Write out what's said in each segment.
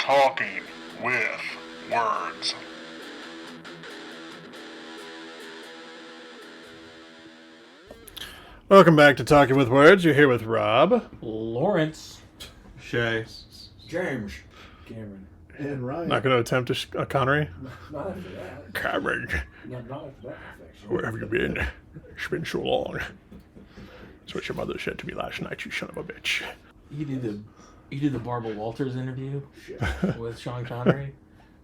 Talking with Words. Welcome back to Talking with Words. You're here with Rob, Lawrence, Shay, James, Cameron. and Ryan. Not going to attempt a Connery. Not after that. Cameron, Not after that perfection. where have you been? It's been so long. That's what your mother said to me last night, you son of a bitch. you did the Barbara Walters interview with Sean Connery.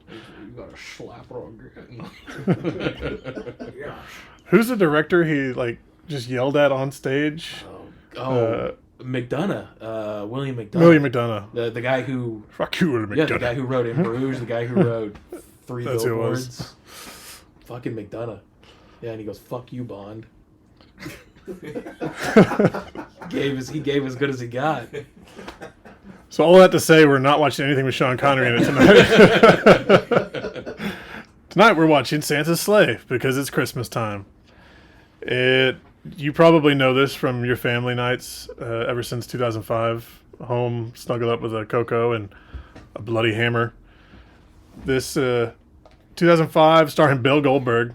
You got to slap her again. Yeah. Who's the director he, just yelled at on stage? McDonough, William McDonough. William McDonough. The guy who, Fuck you, William yeah, McDonough. the guy who wrote In Bruges, the guy who wrote Three That's who it was. Billboards. Fucking McDonough. Yeah, and he goes, "Fuck you, Bond." He gave as good as he got. So all that to say, we're not watching anything with Sean Connery in it tonight. Tonight we're watching Santa's Sleigh because it's Christmas time. You probably know this from your family nights ever since 2005. Home, snuggled up with a Cocoa and a bloody hammer. This 2005 starring Bill Goldberg.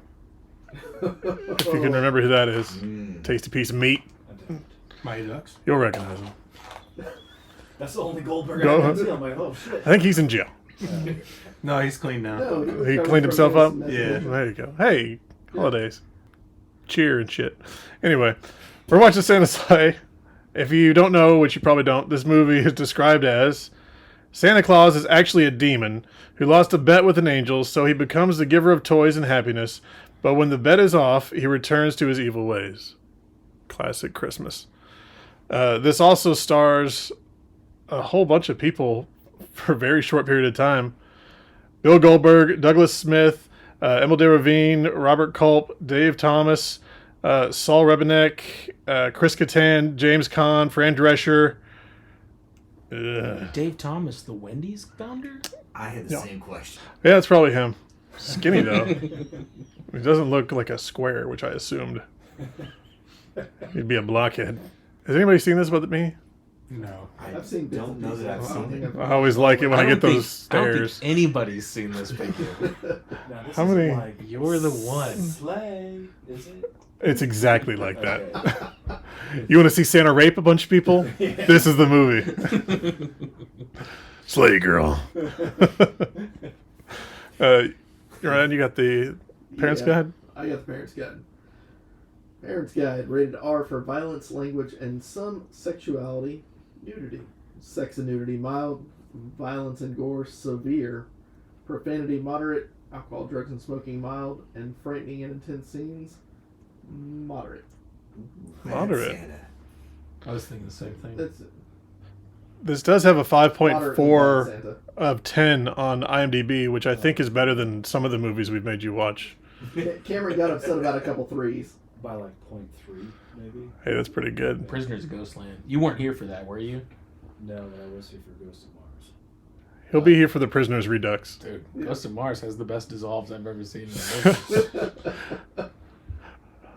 If you can remember who that is. Tasty piece of meat. Mighty Ducks. You'll recognize him. That's the only Goldberg Go I ahead. can see. I'm like, oh shit. I think he's in jail. No, he's clean now. He cleaned himself up? Yeah. There you go. Hey, holidays. Cheer and shit. Anyway, we're watching Santa's Sleigh. If you don't know, which you probably don't, this movie is described as Santa Claus is actually a demon who lost a bet with an angel, so he becomes the giver of toys and happiness. But when the bet is off, he returns to his evil ways. Classic Christmas. This also stars a whole bunch of people for a very short period of time. Bill Goldberg, Douglas Smith, Emil de Ravine, Robert Culp, Dave Thomas, Saul Rubinek, Chris Kattan, James Caan, Fran Drescher. Dave Thomas, the Wendy's founder? I had the same question. Yeah, it's probably him. Skinny, though. He doesn't look like a square, which I assumed. He'd be a blockhead. Has anybody seen this but me? No. I've seen. Don't know that I've seen it. I always like it when I get those I don't stares. think anybody's seen this video. Now, this How is many- Like You're the one. Slay, is it? It's exactly like that. Okay. You want to see Santa rape a bunch of people? This is the movie. Slay girl. Ryan, you got the Parents Guide? I got the Parents Guide. Parents Guide, rated R for violence, language, and some sexuality, nudity. Sex and nudity, mild. Violence and gore, severe. Profanity, moderate. Alcohol, drugs, and smoking, mild. And frightening and intense scenes, moderate. Moderate. Santa. I was thinking the same thing. That's it. This does have a Moderate 5.4 Santa. of 10 on IMDb, which I think is better than some of the movies we've made you watch. Cameron got upset about a couple threes. By like 0.3, maybe? Hey, that's pretty good. Prisoners of Ghostland. You weren't here for that, were you? No, but I was here for Ghost of Mars. He'll be here for the Prisoner's Redux. Dude, Ghost of Mars has the best dissolves I've ever seen in a movie.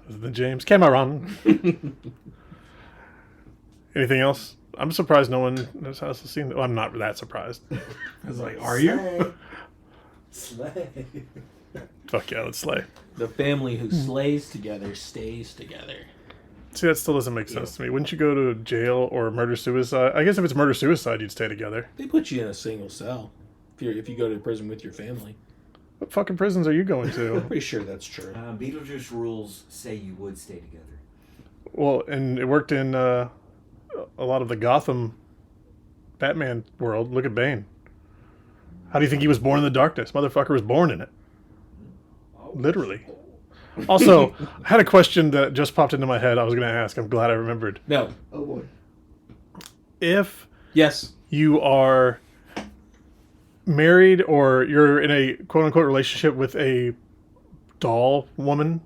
The James Cameron. Anything else? I'm surprised no one has seen it. Well, I'm not that surprised. I was like, are you? Slay. Fuck yeah, let's slay. The family who slays together stays together. See, that still doesn't make sense to me. Wouldn't you go to jail or murder-suicide? I guess if it's murder-suicide, you'd stay together. They put you in a single cell if you go to prison with your family. What fucking prisons are you going to? Pretty sure that's true. Beetlejuice rules say you would stay together. Well, and it worked in a lot of the Gotham Batman world. Look at Bane. How do you think he was born in the darkness? Motherfucker was born in it. Literally. Also, I had a question that just popped into my head I was going to ask. I'm glad I remembered. No. Oh boy. If Yes. you are married or you're in a quote-unquote relationship with a doll woman,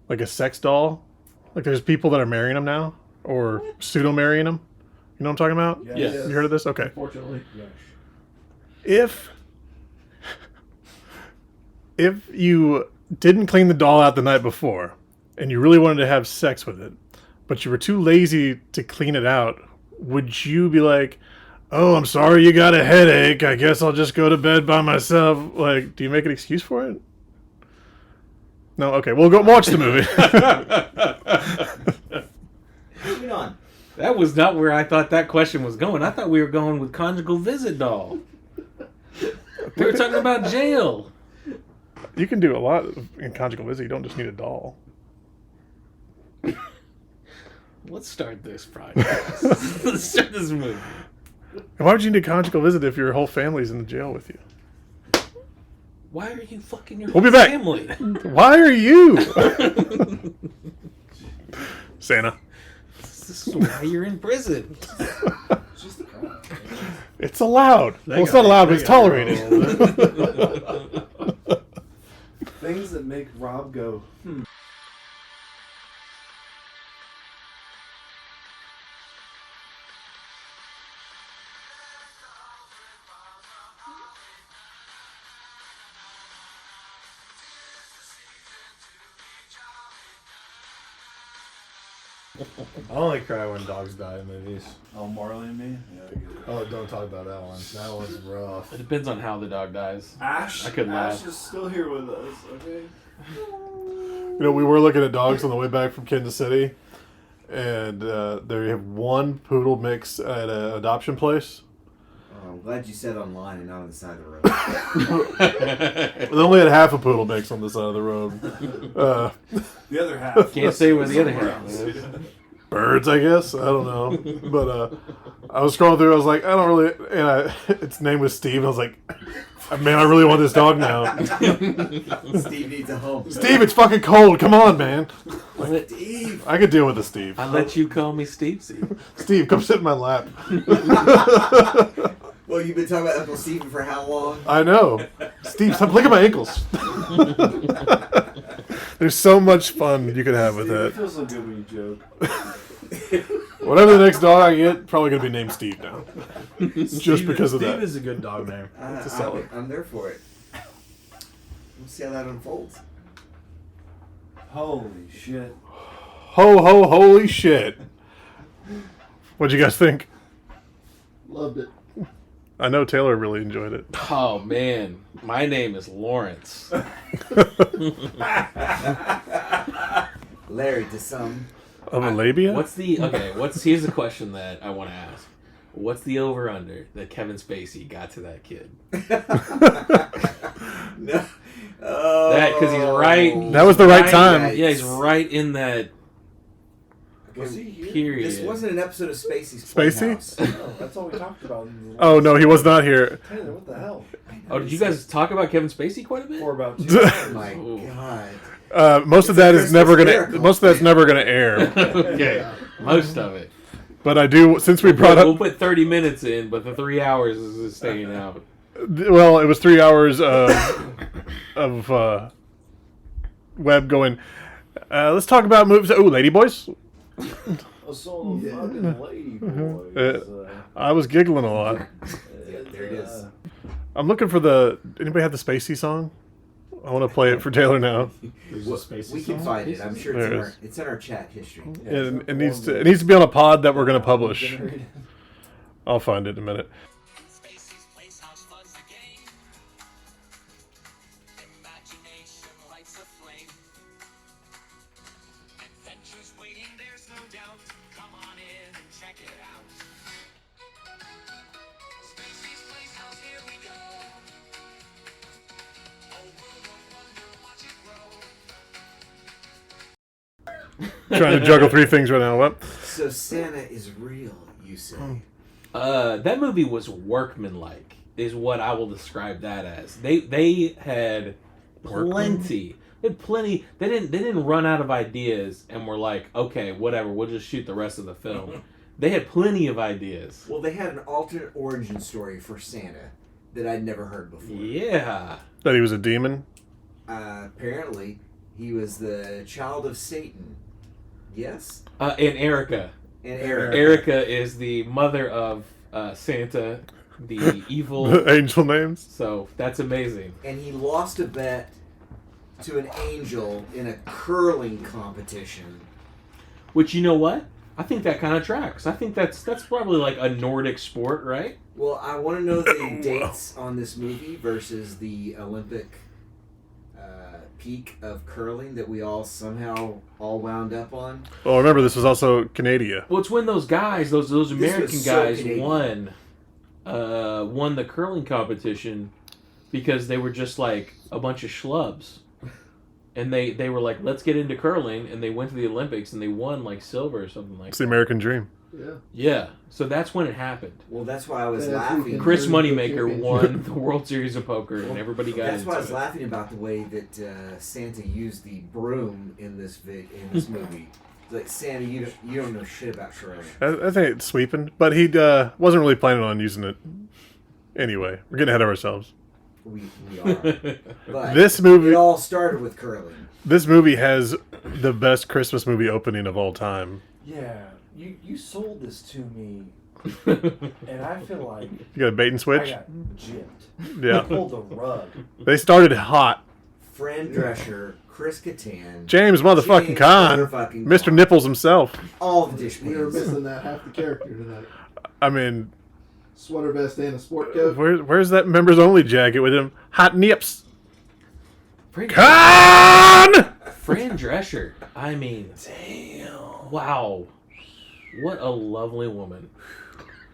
like a sex doll, like there's people that are marrying them now or pseudo-marrying them. You know what I'm talking about? Yes. You heard of this? Okay. Unfortunately. Yes. If you didn't clean the doll out the night before and you really wanted to have sex with it, but you were too lazy to clean it out, would you be like, oh, I'm sorry you got a headache. I guess I'll just go to bed by myself. Like, do you make an excuse for it? No? Okay, we'll go watch the movie. Moving on. That was not where I thought that question was going. I thought we were going with conjugal visit doll. We were talking about jail. You can do a lot in conjugal visit. You don't just need a doll. Let's start this podcast. Let's start this movie. And why would you need a conjugal visit if your whole family's in the jail with you? Why are you fucking your We'll be back. family? Why are you? Santa. This is why you're in prison. It's just a crime. It's allowed. Well, it's not allowed, but it's tolerated. Things that make Rob go, I only cry when dogs die in movies. oh, Marley and me? Yeah, I get it. Oh, don't talk about that one. That one's rough. It depends on how the dog dies. Ash, I couldn't Ash laugh. is still here with us, okay? You know, we were looking at dogs on the way back from Kansas City, and they have one poodle mix at an adoption place. Oh, I'm glad you said online and not on the side of the road. They only had half a poodle mix on the side of the road. The other half. Can't say where the other half is. Birds, I guess. I don't know. But I was scrolling through. I was like, I don't really. And its name was Steve. And I was like, man, I really want this dog now. Steve needs a home. Steve, it's fucking cold. Come on, man. Steve. I could deal with this, Steve. I let you call me Steve. Steve, come sit in my lap. Well, you've been talking about Uncle Steven for how long? I know. Steve, stop licking my ankles. There's so much fun you could have with Steve, it that. feels so good when you joke. Whatever the next dog I get, probably going to be named Steve now. Just because of Steve that. is a good dog name. It's a solid. I'm there for it. We'll see how that unfolds. Holy shit. Ho, ho, holy shit. What'd you guys think? Loved it. I know Taylor really enjoyed it. Oh man, my name is Lawrence. Larry to some. Of a labia? Here's the question that I want to ask. What's the over under that Kevin Spacey got to that kid? No. Oh. That because he's right. That was the right time. Yeah, he's right in that Was he here? period. This wasn't an episode of Spacey's Spacey? Playhouse. No, that's all we talked about. Oh, no, he was not here. Taylor, what the hell? Oh, did you guys talk about Kevin Spacey quite a bit? For about 2 Oh hours. my Ooh. god. Most of that is Christmas never gonna. miracle. Most of that's never gonna air. Okay, most of it. But I do. Since we brought We'll up, put 30 minutes in, but the 3 hours is staying out. well, it was 3 hours of Webb going. Let's talk about movies. Oh, Lady Boys. A solo fucking lady boys. I was giggling a lot. Yeah, there it is. I'm looking for the. Anybody have the Spacey song? I want to play it for Taylor now. There's Well, a Spacey we can song? find it. I'm sure There it it's is. it's in our chat history. It needs to be on a pod that we're gonna publish. I'll find it in a minute. Spacey's Playhouse fun's a game. Imagination lights a flame. Adventures waiting, there's no doubt. Come on in and check it out. Spacey's Playhouse, here we go. A world of wonder, watch it grow. Trying to juggle three things right now. What? So Santa is real, you say? That movie was workmanlike, is what I will describe that as. They had plenty. They had plenty. They didn't run out of ideas and were like, okay, whatever, we'll just shoot the rest of the film. They had plenty of ideas. Well, they had an alternate origin story for Santa that I'd never heard before. Yeah. That he was a demon. Apparently, he was the child of Satan. Yes? And Erica. And Eric. Erica is the mother of Santa, the evil. The angel names. So that's amazing. And he lost a bet to an angel in a curling competition. Which, you know what? I think that kind of tracks. I think that's probably like a Nordic sport, right? Well, I want to know the dates on this movie versus the Olympic peak of curling that we all somehow all wound up on. Well, remember, this was also Canada. Well, it's when those guys, those American was so guys, Canadian. won the curling competition because they were just like a bunch of schlubs, and they were like, let's get into curling, and they went to the Olympics and they won like silver or something like It's the that. American dream. Yeah. Yeah, so that's when it happened. Well, that's why I was Yeah, laughing. Chris Very good Moneymaker championship. won the World Series of Poker, and everybody got That's why I into was it. laughing about the way that Santa used the broom in this movie. Like, Santa, you don't know shit about curling. I think it's sweeping, but he wasn't really planning on using it. Anyway, we're getting ahead of ourselves. We are. But This movie- it all started with curling. This movie has the best Christmas movie opening of all time. Yeah, you sold this to me, and I feel like You got a bait and I switch? got gypped. Yeah. Pulled the rug. They started hot. Fran Drescher, Chris Kattan, James motherfucking James Caan. motherfucking Mr. Caan. Nipples himself. all the dish We were pans. missing that half the character tonight. I mean, Sweater vest and a sport coat. where's that members only jacket with him? Hot nips. Fran Con! Drescher. I mean, damn. Wow. What a lovely woman.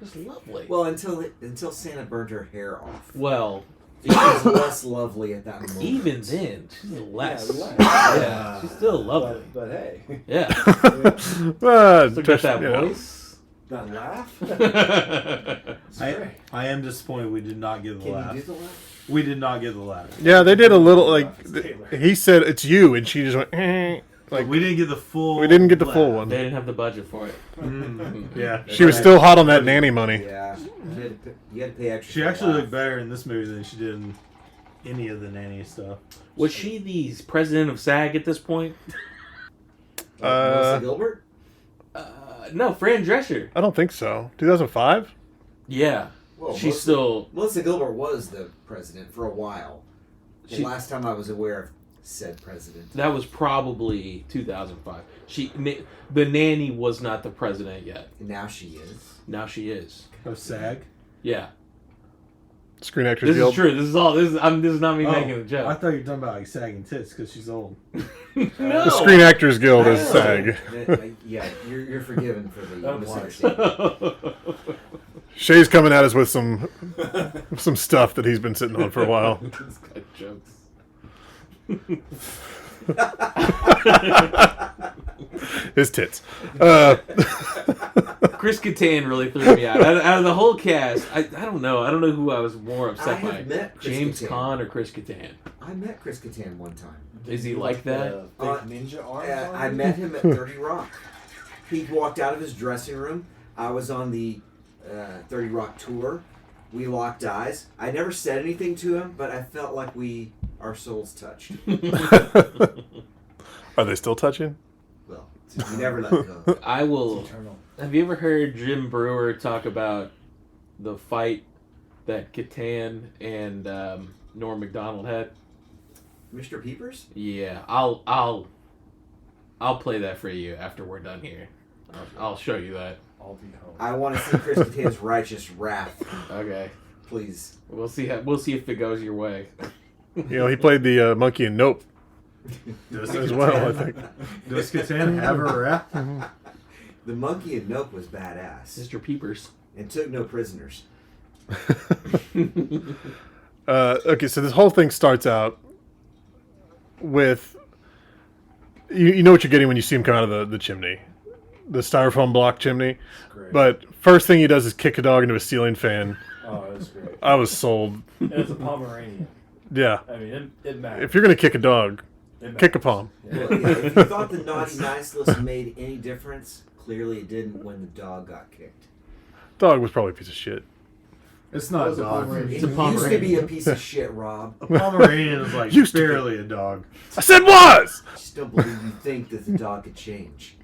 Just lovely. Well, until Santa burned her hair off. Well, She was less lovely at that moment. even then, she's less. Yeah, less. Yeah, she's still lovely. But hey, Yeah. Still Still got that voice. that laugh. It's I great. am disappointed we did not get the Can laugh. you do the laugh? We did not get the laugh. Yeah, they did a little, like, Taylor. he said, it's you, and she just went, eh. Like we didn't get the full. We didn't get the full laugh. one. They didn't have the budget for it. Yeah, She was still hot on that nanny money. Yeah. You had to pay extra. She for the actually laugh. looked better in this movie than she did in any of the nanny stuff. Was she the president of SAG at this point? Melissa Gilbert? No, Fran Drescher. I don't think so. 2005? Yeah. Well, She's still. Melissa Gilbert was the president for a while. The She- last time I was aware of said president. That was probably 2005. The nanny was not the president yet. And now she is. Now she is. Of SAG. Yeah. Screen Actors This Guild. is true. This is all. This is not me making a I joke. thought you were talking about like sagging tits because she's old. No. The Screen Actors Guild is I SAG. know. Yeah, you're forgiven for the Oh, misunderstanding. Shay's coming at us with some stuff that he's been sitting on for a while. This guy jokes. His tits. Chris Kattan really threw me out. Out of the whole cast, I don't know. I don't know who I was more I upset by. have met Chris James Kattan. Caan or Chris Kattan. I met Chris Kattan one time. Is he like that? The big ninja arms. on I him? met him at 30 Rock. He walked out of his dressing room. I was on the 30 Rock tour. We locked eyes. I never said anything to him, but I felt like our souls touched. Are they still touching? Well, you never let go. I will. Eternal. Have you ever heard Jim Brewer talk about the fight that Kattan and Norm Macdonald had? Mr. Peepers? Yeah, I'll play that for you after we're done here. I'll show you that. I'll be home. I want to see Chris Kattan's righteous wrath. Okay, Please. we'll see if it goes your way. You know, he played the monkey in Nope Does as well, I think. Does Katana have her rap? The monkey in Nope was badass Mr. Peepers. and took no prisoners. Okay, so this whole thing starts out with you know what you're getting when you see him come out of the chimney, the styrofoam block chimney. Great. But first thing he does is kick a dog into a ceiling fan. Oh, it was great. I was sold. And it's a Pomeranian. Yeah, I mean, it matters. if you're gonna kick a dog, It kick a matters. palm. Well, yeah, if you thought the naughty nice list made any difference, clearly it didn't when the dog got kicked. Dog was probably a piece of shit. It's not a That was a dog. Pomeranian. It's a It used to Pomeranian. be a piece of shit, Rob. A Pomeranian is like Used to be. barely a dog. I said was. I just don't believe you think that the dog could change.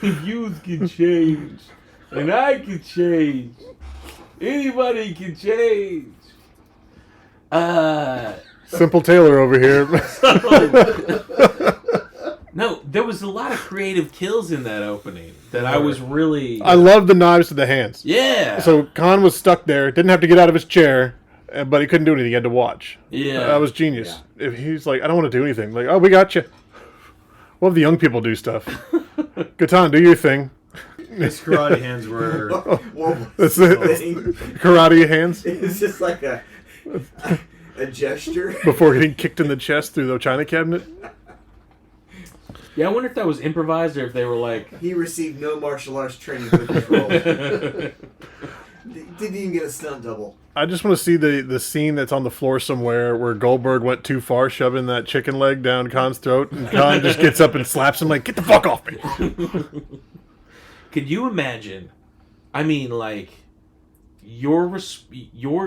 You can change, and I can change. Anybody can change. Simple Taylor over here. No, There was a lot of creative kills in that opening that I was really. I love the knives to the hands. Yeah. So Khan was stuck there, didn't have to get out of his chair, but he couldn't do anything. He had to watch. Yeah. That was genius. If he's like, I don't want to do anything. Like, oh, we got you. We'll have the young people do stuff. Gatan, do your thing. His karate hands were. That's it. Karate hands It's just like a gesture. before getting kicked in the chest through the china cabinet. Yeah, I wonder if that was improvised or if they were like. He received no martial arts training for this role. Didn't even get a stunt double. I just want to see the scene that's on the floor somewhere where Goldberg went too far, shoving that chicken leg down Khan's throat, and Khan just gets up and slaps him like, "Get the fuck off me!" Could you imagine? I mean, like, your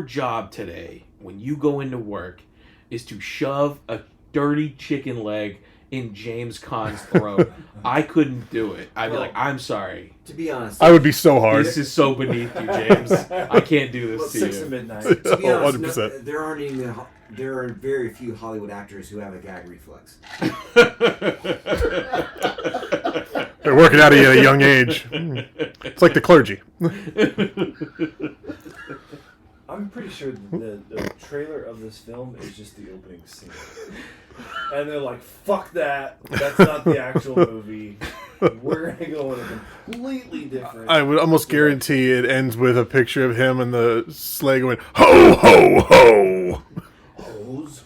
job today when you go into work is to shove a dirty chicken leg in James Caan's throat. I couldn't do it. I'd be like, I'm sorry. To be honest, I would be so hard. This is so beneath you, James. I can't do this to 6 you. at midnight. to be honest, 100%. there are very few Hollywood actors who have a gag reflex. They're working out of you at a young age. It's like the clergy. I'm pretty sure the trailer of this film is just the opening scene. And they're like, fuck that. That's not the actual movie. We're going to go in a completely different... I would almost guarantee it ends with a picture of him and the sleigh going, ho, ho, ho! Hose.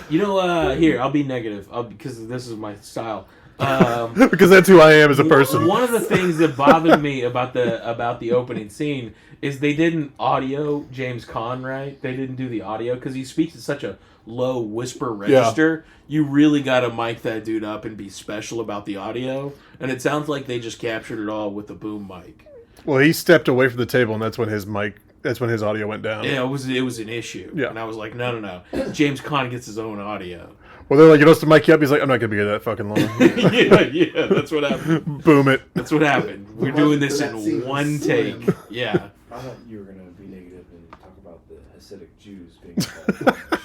You know, here, I'll be negative because this is my style. Because that's who I am as a person. One of the things that bothered me about the opening scene is they didn't audio James Caan right. They didn't do the audio because he speaks at such a low whisper register. You really got to mic that dude up and be special about the audio. And it sounds like they just captured it all with a boom mic. Well, he stepped away from the table, and that's when his audio went down. Yeah, it was an issue. Yeah. And I was like, no. James Caan gets his own audio. Well, they're like, you know, to mic you up. He's like, I'm not going to be here that fucking long. yeah, that's what happened. Boom it. That's what happened. We're doing this That scene in was one slim. take. Yeah. I thought you were going to be negative and talk about the Hasidic Jews being...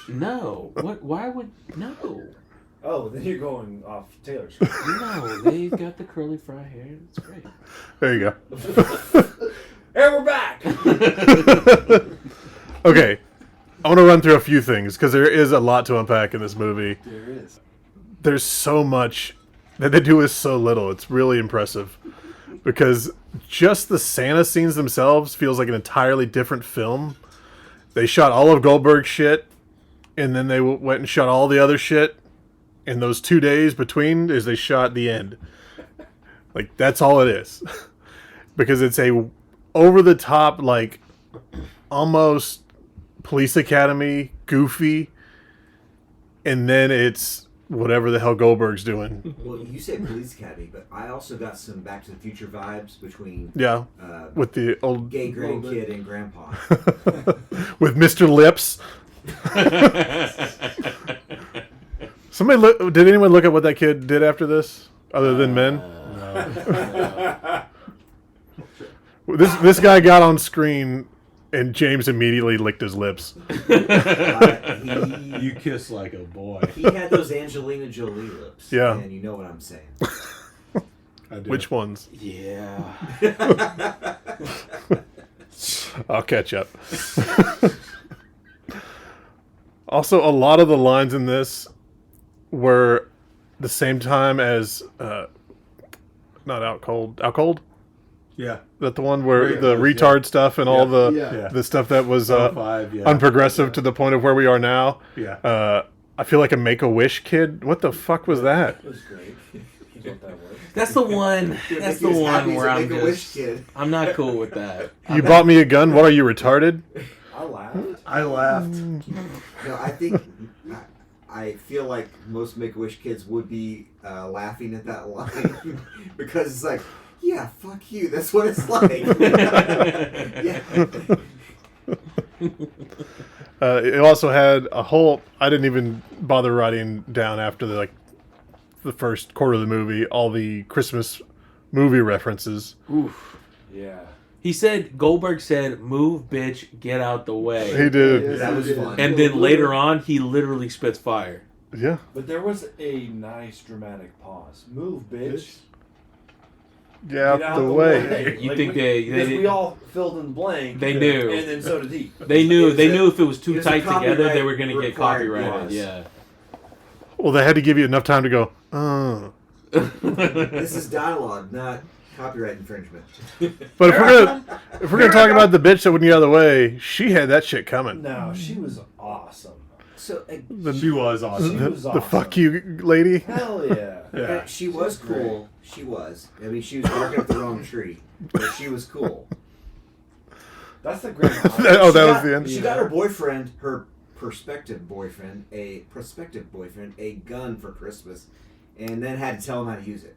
No. What? Why would... No. Oh, then you're going off Taylor's script. No, they've got the curly fry hair. It's great. There you go. And we're back! Okay. I want to run through a few things because there is a lot to unpack in this movie. There is. There's so much that they do with so little. It's really impressive because just the Santa scenes themselves feels like an entirely different film. They shot all of Goldberg's shit, and then they went and shot all the other shit in those 2 days between as they shot the end. Like, that's all it is. Because it's a over-the-top, like, almost Police Academy, goofy, and then it's whatever the hell Goldberg's doing. Well, you say Police Academy, but I also got some Back to the Future vibes between Yeah, with the old... gay grandkid and grandpa. with Mr. Lips. Did anyone look at what that kid did after this, other than men? This guy got on screen, and James immediately licked his lips. You kiss like a boy. He had those Angelina Jolie lips. Yeah. And you know what I'm saying. I do. Which ones? Yeah. I'll catch up. Also, a lot of the lines in this were the same time as not Out Cold. Out Cold? Yeah. Is that the one where Very the close, retard stuff and all the Yeah. the stuff that was 5, yeah. unprogressive to the point of where we are now? Yeah. I feel like a Make-A-Wish kid. What the fuck was that? It was great. You know what that was? That's the one. That's the one where I'm Make-A-Wish just. kid. I'm not cool with that. You bought me a gun? What are you, retarded? I laughed. I laughed. No, I think I feel like most Make-A-Wish kids would be laughing at that line because it's like, yeah, fuck you. That's what it's like. Yeah. It also had a whole... I didn't even bother writing down after the first quarter of the movie, all the Christmas movie references. Oof. Yeah. Goldberg said, "Move, bitch, get out the way." He did. That was fun. And then later on, he literally spits fire. Yeah. But there was a nice dramatic pause. Move, bitch. Get out the way. You think they because we all filled in blank. They knew. And then so did he. They knew if it was it too was a tight together, they were going to get copyright copyrighted. clause. Yeah. Well, they had to give you enough time to go, This is dialogue, not copyright infringement. But if we're gonna talk about the bitch that wouldn't get out of the way, she had that shit coming. No, she was awesome. So She was awesome. She was The awesome. fuck you lady. Hell yeah. Yeah. she was cool. She was. I mean, she was barking up the wrong tree, but she was cool. That's the grandma. Oh, that was the end. She got her boyfriend, her prospective boyfriend, a gun for Christmas, and then had to tell him how to use it.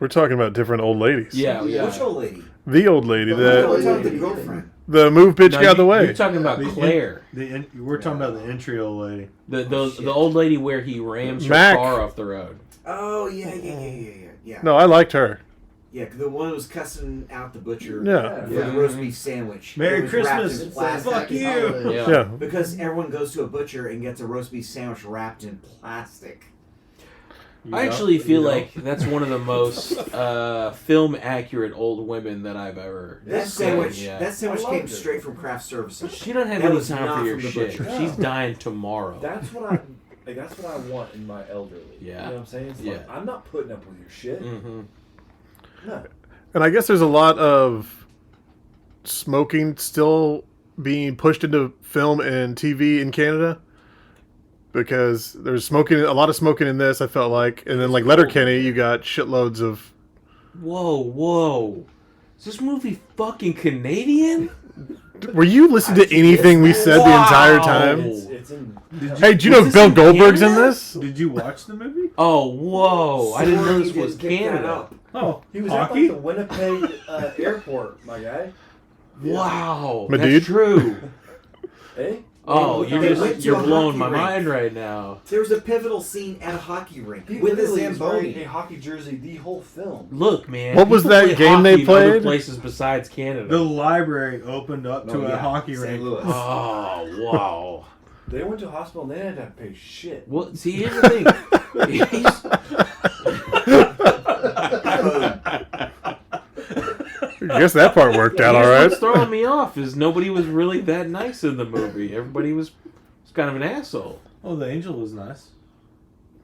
We're talking about different old ladies. Yeah. Which old lady? The old lady No, that we're talking the girlfriend. the move bitch got out of the way. You're talking about Claire. We're talking about the entry old lady. The old lady where he rams her Mac. car off the road. Oh yeah. No, I liked her. Yeah, the one who was cussing out the butcher. Yeah. For the roast beef sandwich. Merry It was wrapped Christmas. in plastic. Fuck you. Yeah. Yeah. Because everyone goes to a butcher and gets a roast beef sandwich wrapped in plastic. I actually feel like that's one of the most film accurate old women that I've ever That seen. sandwich, Yeah. that sandwich I loved came it. straight from craft services. She doesn't have That any was time not for your from the shit. butcher. She's dying tomorrow. That's what I want in my elderly. Yeah. You know what I'm saying? It's Yeah. like, I'm not putting up with your shit. Mm-hmm. No. And I guess there's a lot of smoking still being pushed into film and TV in Canada. Because there's a lot of smoking in this, I felt like. And then like Letterkenny, you got shitloads of... Whoa. Is this movie fucking Canadian? Were you listening to anything we said the entire time? It's in. Hey, do you know Was this Bill in Goldberg's in Canada? this? Did you watch the movie? Oh, whoa. I didn't know Sorry this you was didn't pick that Canada. up. Oh, He was at hockey? like the Winnipeg airport, my guy. Wow. My That's dude? true. Hey? Oh, They went to you're a blowing hockey my rink. mind right now. There was a pivotal scene at a hockey rink He with a literally was wearing a Zamboni. hockey jersey the whole film. Look, man. What was people that play game they hockey in other played? places besides Canada. The library opened up to Oh, a yeah, hockey St. rink. Louis. Oh, wow. They went to a hospital and they didn't have to pay shit. Well, see, here's the thing. I guess that part worked out all Here's right. what's throwing me off is nobody was really that nice in the movie. Everybody was kind of an asshole. Oh, the angel was nice.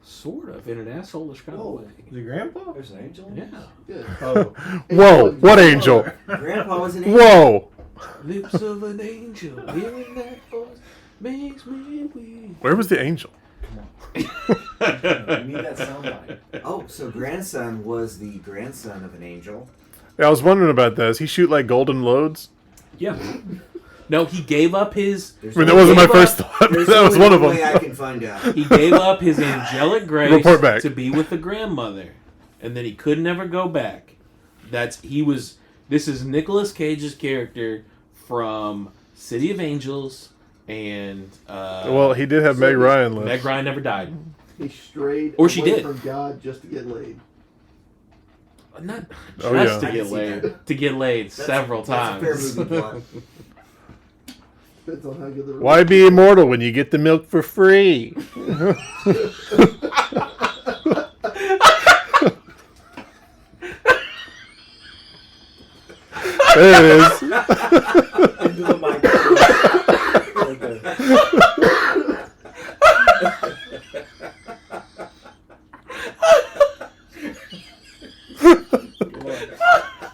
Sort of, in an asshole-ish kind of way. The grandpa? There's an angel in Yeah. this? Good. Oh, Whoa, what angel? Grandpa was an angel. Whoa. Lips of an angel, hearing that voice makes me weep. Where was the angel? We need that soundbite. Oh, so grandson was the grandson of an angel. Yeah, I was wondering about that. Does he shoot like golden loads? Yeah. No, he gave up his. There's I mean, that only- wasn't my Gave first up- thought, but There's that was only one of them. way I can find out. He gave up his angelic grace Report back. to be with the grandmother, and then he could never go back. This is Nicolas Cage's character from City of Angels, and Well, he did have Meg Ryan left. Meg Ryan never died. He strayed Or she away did. from God just to get laid. Not Oh, just yeah. to I get can see laid. that. To get laid several That's a times. fair movie plot. Depends on how good the Why be immortal when you get the milk for free? There it is. Into the microphone. Right there.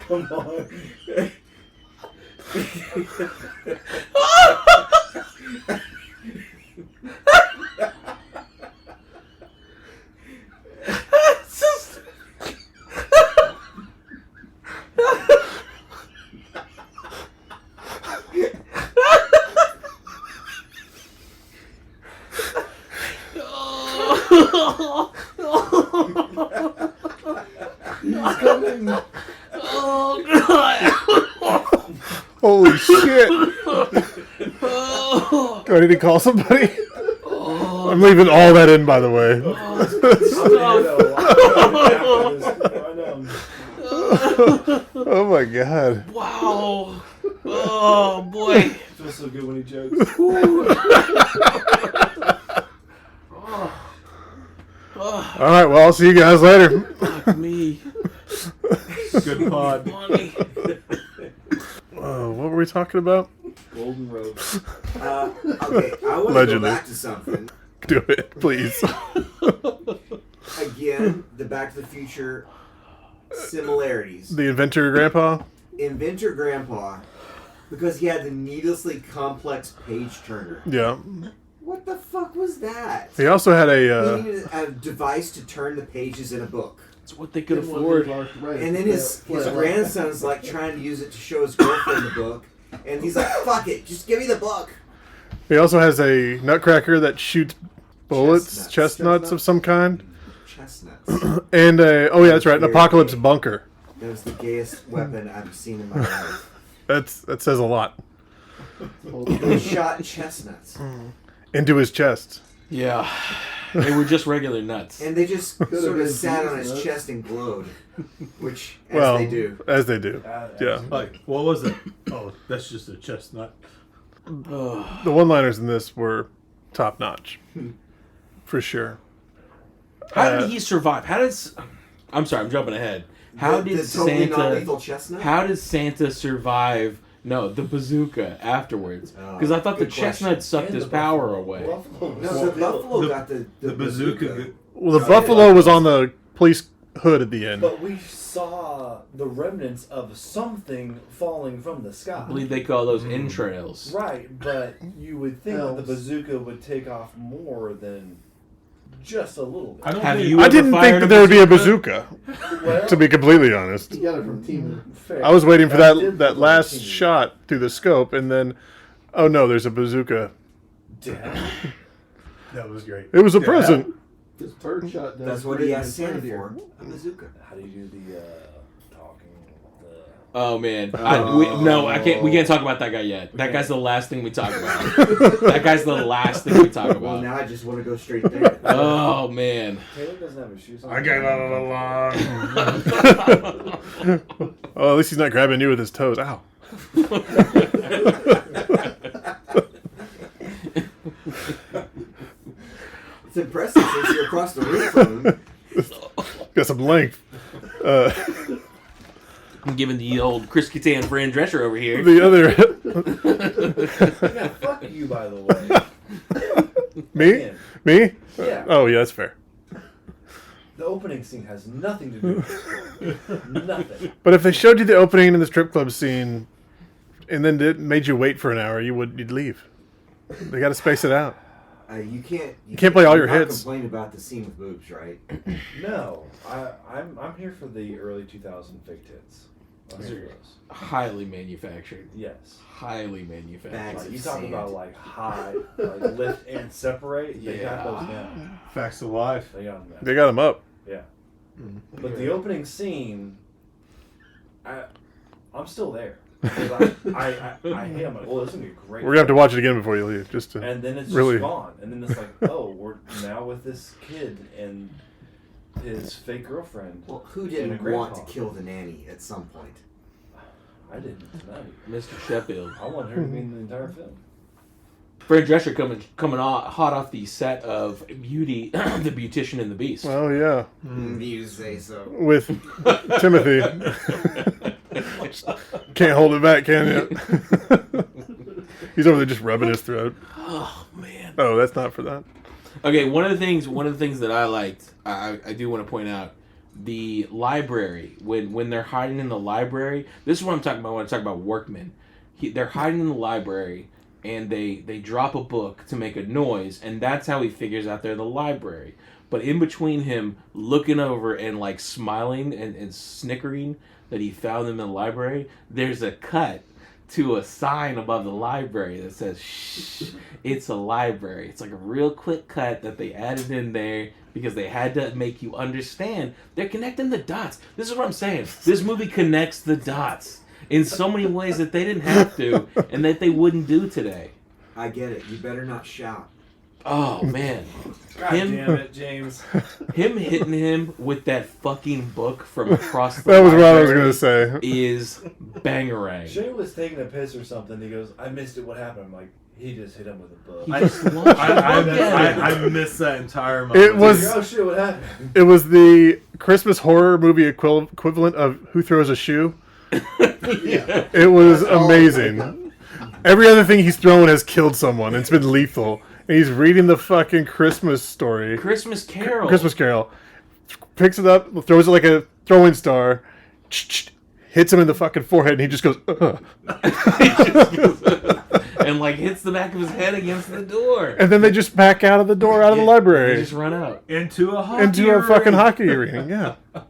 Come on. Holy shit. Do I need to call somebody? I'm leaving all that in, by the way. I know. Oh my god. Wow. Oh boy. Feels so good when he jokes. All right, well, I'll see you guys later. Fuck me. Good pod. Money. What were we talking about? Golden Road. Okay, I want to go Allegedly. back to something. Do it, please. Again, the Back to the Future similarities. The inventor grandpa? Inventor Grandpa, because he had the needlessly complex page turner. Yeah. What the fuck was that? He also had He a... needed a device to turn the pages in a book. It's what they could Didn't want afford. to leave our- right. And then his grandson's like trying to use it to show his girlfriend the book. And he's like, fuck it, just give me the book. He also has a nutcracker that shoots bullets, chestnuts of some kind. Chestnuts. And oh yeah, that's right, an apocalypse bunker. That was the gayest weapon I've seen in my life. That says a lot. He shot chestnuts. Into his chest. Yeah. They were just regular nuts. And they just Could've sort of been sat on his Jesus. chest and glowed. Which, as Well, they do. as they do. Yeah. Like, what was it? Oh, that's just a chestnut. The one-liners in this were top-notch. For sure. How did he survive? I'm sorry, I'm jumping ahead. How did the totally Santa... non-lethal chestnut? How did Santa survive... No, the bazooka afterwards. Because I thought the good question. chestnut sucked his power away. No, the buffalo got the bazooka. Well, the buffalo was on the police hood at the end. But we saw the remnants of something falling from the sky. I believe they call those entrails. Right, but you would think that the Elves. bazooka would take off more than just a little bit. I don't Have think you I ever didn't think fired that there would be a bazooka? bazooka, Well, to be completely honest. He got it from Team. fair. I was waiting for did that look last like shot through the scope, and then, oh no, there's a bazooka. Damn. that was great. It was a Yeah. present. His third shot. does That's what pretty he asked Santa infinity. for. A bazooka. How do you do the talking? Oh man, I can't. We can't talk about that guy yet. That guy's the last thing we talk about. That guy's the last thing we talk Well, about. now I just want to go straight there. Oh man. Taylor doesn't have his shoes on. I got along. Oh, at least he's not grabbing you with his toes. Ow. It's impressive since you're across the room from him. Got some length. I'm giving the old Chris Kattan Fran Drescher over here. The other... Yeah, fuck you, by the way. Me? Man, Me? Yeah. Oh, yeah, that's fair. the opening scene has nothing to do with this story. Nothing. But if they showed you the opening in the strip club scene, and then made you wait for an hour, you'd leave. They got to space it out. You can't. You can't play all your not hits. Complain about the scene with boobs, right? No, I'm here for the early 2000 fake tits. I'm here for those. Highly manufactured. Yes. Highly manufactured. Bags Like, you of talk sand. about like high, like lift and separate. They got Yeah. those now. Facts of life. They got them now. They got them up. Yeah. But the opening scene, I'm still there. 'Cause I hate. I'm like, well, this is gonna be great. We're going to have to watch it again before you leave. Just to And then it's really... just gone. And then it's like, oh, we're now with this kid and his fake girlfriend. Well, who and a didn't want to grandpa. kill the nanny at some point? I didn't tonight. Mr. Sheffield. I want her to be in the entire film. Fran Drescher coming hot off the set of Beauty, the Beautician and the Beast. Oh, yeah. You say so. With Timothy. Can't hold it back, can you? He's over there just rubbing his throat. Oh man. Oh, that's not for that. Okay, one of the things that I liked, I do want to point out, the library, when they're hiding in the library, this is what I'm talking about when I talk about workmen. They're hiding in the library, and they drop a book to make a noise, and that's how he figures out they're in the library. But in between him looking over and like smiling and snickering that he found them in the library, there's a cut to a sign above the library that says, "Shh, it's a library." It's like a real quick cut that they added in there because they had to make you understand. They're connecting the dots. This is what I'm saying. This movie connects the dots in so many ways that they didn't have to and that they wouldn't do today. I get it. You better not shout. Oh, man. God damn it, James. Him hitting him with that fucking book from across the That was what I was library going to say. is bangarang. Shay was taking a piss or something. He goes, I missed it. What happened? I'm like, He just hit him with a book. He just launched a book at him. I missed that entire moment. It was Oh shit! What happened? it was the Christmas horror movie equivalent of Who Throws a Shoe. Yeah. It was That's all amazing. Every other thing he's thrown has killed someone. It's been lethal. And he's reading the fucking Christmas story. Christmas Carol. Christmas Carol. Picks it up, throws it like a throwing star, hits him in the fucking forehead, and he just goes, ugh. And like hits the back of his head against the door. And then they just back out of the door out of the They library just run out. Into a hockey into a fucking rink. hockey arena. Yeah.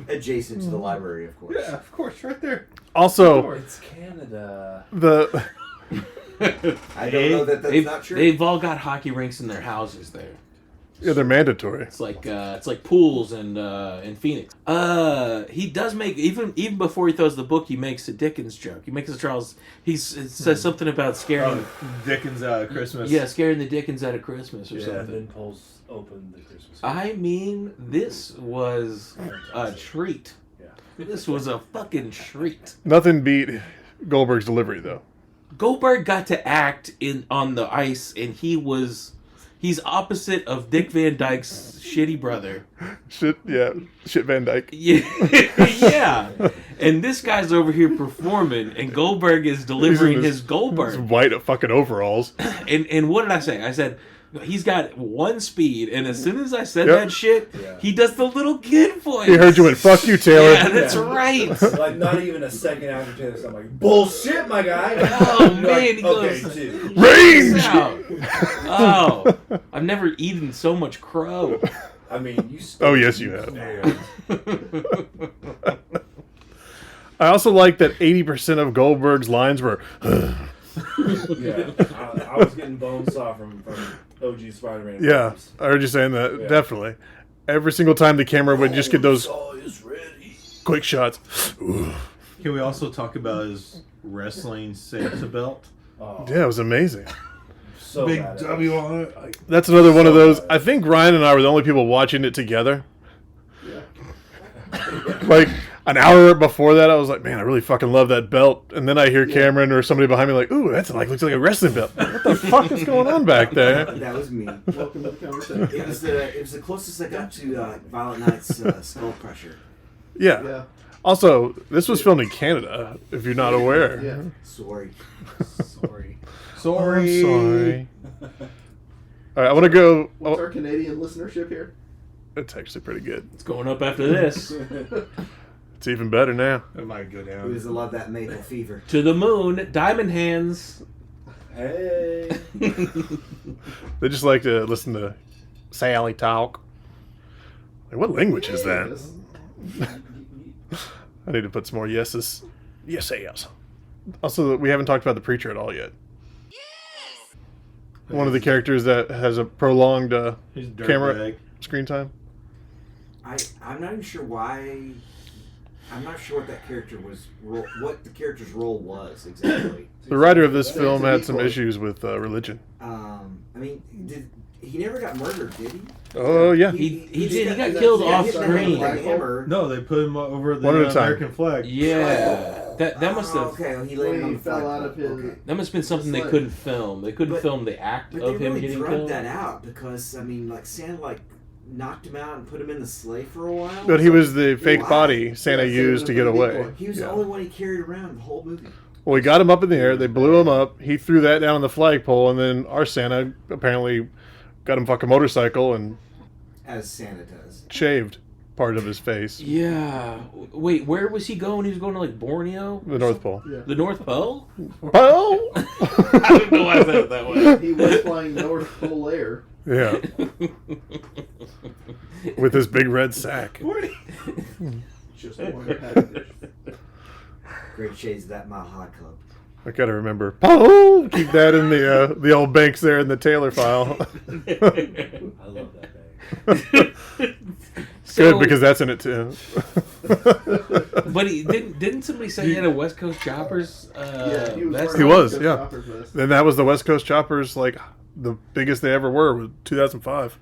Adjacent to the library, of course. Yeah, of course, right there. Also, It's Canada. the I don't know that that's not true. They've all got hockey rinks in their houses there. yeah, they're mandatory. It's like pools in Phoenix. He does make even before he throws the book, he makes a Dickens joke. He makes a Charles. It says something about scaring. Dickens out of Christmas. Yeah, scaring the Dickens out of Christmas or Yeah. And something. then pulls open the Christmas. I mean, this was a treat. Yeah. This was a fucking treat. Nothing beat Goldberg's delivery, though. Goldberg got to act on the ice, and he's opposite of Dick Van Dyke's shitty brother. Shit Van Dyke. Yeah, yeah. And this guy's over here performing, and Goldberg is delivering his His Goldberg. white fucking overalls. And what did I say? I said he's got one speed, and as soon as I said Yep. that shit, Yeah. he does the little kid voice. He heard you and fuck you, Taylor. Yeah, that's Yeah. right. Like not even a second after Taylor, so I'm like, bullshit, my guy. Oh, You're man, he okay, goes- dude. Range! Out. Oh, I've never eaten so much crow. I mean, you. Still Oh, yes, you have. I also like that 80% of Goldberg's lines were, Yeah, I was getting bone saw from OG Spider-Man. yeah, films. I heard you saying that, Yeah. definitely. Every single time the camera would just get those Saw is ready. quick shots. Can we also talk about his wrestling Santa belt? Oh, Yeah, it was amazing. so Big badass. W on it. Like, That's another one of So those. bad. I think Ryan and I were the only people watching it together. Yeah. Like an hour before that, I was like, "Man, I really fucking love that belt." And then I hear Cameron or somebody behind me like, "Ooh, that's like looks like a wrestling belt." What the fuck is going on back there? That was me. Welcome to the conversation. It was the closest I got to Violent Night's Skull Crusher. Yeah. Yeah. Also, this was filmed in Canada, if you're not aware. Yeah. Sorry. Sorry. Oh, I'm sorry. All right, I want to go. What's Oh, our Canadian listenership here? it's actually pretty good. It's going up after this. It's even better now. it might go Who down. doesn't love that maple fever? To the moon, diamond hands. Hey. They just like to listen to Sally talk. Like, what language is that? Yes. I need to put some more yeses. Yes, yes. Also, we haven't talked about the preacher at all yet. One of the characters that has a prolonged His dirt camera bag. screen time. I'm not even sure why. I'm not sure what that character was. What the character's role was exactly. The writer of this That's film a had some decoy. issues with religion. I mean, he never got murdered, did he? Oh, yeah. He did. He got got- killed yeah, off hit the screen. head with a hammer. No, they put him over the One at a time. American flag. Yeah, that must have Okay, well, he When landed on he the fell flagpole. out of his- Okay. that must have been something they It's like- couldn't film. They couldn't But- film the act But of they him really getting drugged killed. that out because I mean, like Santa knocked him out and put him in the sleigh for a while. But he was the fake Why? body Santa Yeah, used to get Santa was a away. decoy. He was Yeah. the only one he carried around the whole movie. Well, he got him up in the air. They blew him up. He threw that down on the flagpole, and then our Santa apparently got him fucking motorcycle and As Santa does. shaved part of his face. Yeah. Wait, where was he going? He was going to like Borneo, The North Pole. Yeah. the North Pole. Oh! I don't know why I said it that way. He was flying North Pole Air. Yeah, with his big red sack. Just one package. Great shades of that Mile High Club. I gotta remember. Oh, keep that in the old banks there in the Taylor file. I love that bag. Good because that's in it too. But he didn't somebody say he had a West Coast Choppers? Yeah, he was. vest? wearing He a was, West Coast yeah. Choppers vest. Then that was the West Coast Choppers, like the biggest they ever were, was 2005.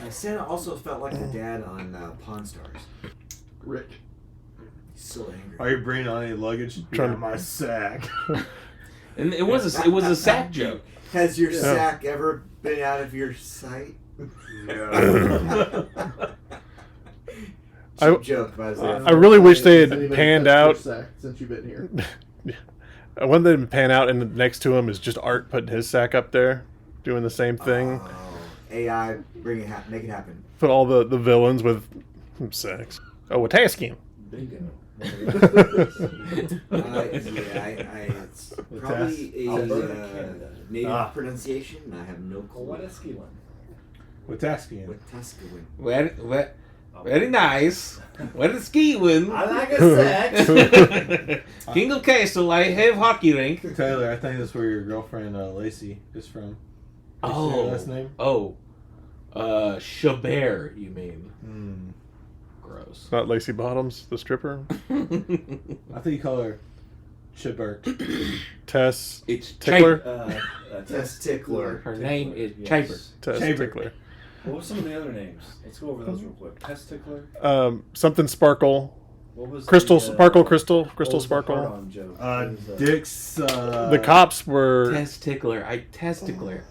Santa also felt like the dad on Pawn Stars. Rick. He's so angry. Are you bringing on any luggage? Trying to- Yeah, my sack. And it was a sack joke. Has your sack ever been out of your sight? No. Cheap joke, but I really wish they had Anybody panned touched out. your sack since you've been here. I want them to pan out, and next to him is just Art putting his sack up there, doing the same thing. Oh, AI, make it happen. Put all the villains with sacks. Oh, Wataskian. Bingo. It's probably Alberta, a Canada. native pronunciation. I have no clue. What is Skilan? Wataskian. Wetaskiwin. Very nice. Where is skiing? I like a sack. King of Castle, I have hockey rink. Tyler, I think that's where your girlfriend Lacey is from. What's her last name? Chabert, you mean? Gross. Not Lacey Bottoms, the stripper. I think you call her Chibert. Tess It's Tickler. Tess Tickler. Her name is Chaber. Tess Chamber. Tickler. What were some of the other names? Let's go over those real quick. Pest Tickler. Something Sparkle. What was Crystal the, Sparkle Crystal. what Crystal was the Sparkle. hard-on joke? What was, Dick's. The cops were. Testicular.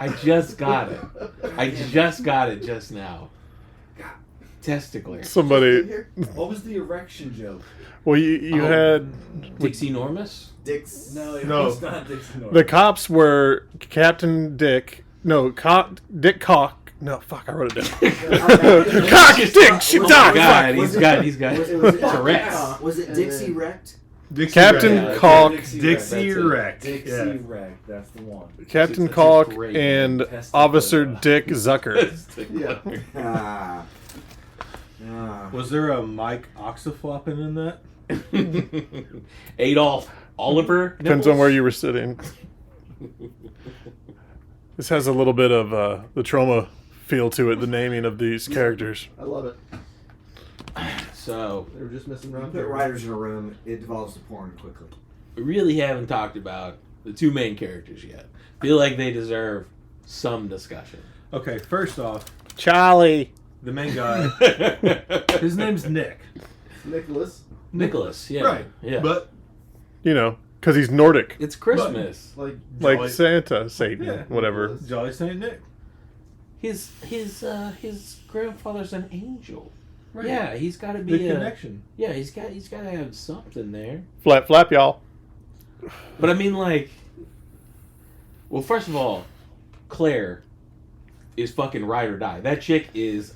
I just got it. I just got it just now. Testicular. Somebody. What was the erection joke? Well, you had. Dixie Normus? Dix. No, it No. was not Dixie Norris. The cops were Captain Dick. No, Dick Cock. No, fuck, I wrote it down. Cock, Dick, shit, Oh dog, my God, fuck. he's got Was it Tourette's. Was it Dixie wrecked? Dixie Captain Wrecked. Caulk, Dixie Wrecked. Dixie Yeah. Wrecked. That's the one. Captain That's a Caulk, great and Testicular. Officer Dick Zucker. Testicular. Ah. Ah. Was there a Mike Oxaflopping in that? Adolf Oliver. Depends on where you were sitting. This has a little bit of the trauma feel to it, the naming of these characters. I love it. So They were just missing You Ron put Perlman. writers in a room, it devolves to porn quickly. we really haven't talked about the two main characters yet. Feel like they deserve some discussion. Okay, first off, Charlie. the main guy, his name's Nick. Nicholas. Nicholas, yeah, Right. yeah. But You know, because he's Nordic. It's Christmas. Like Like Jolly- Santa, Satan, Yeah. whatever. Jolly Saint Nick. His grandfather's an angel. Right. Yeah, he's got to The be a. connection. Yeah, he's got to have something there. Flap, flap, y'all. But I mean, like, well, first of all, Claire is fucking ride or die. That chick is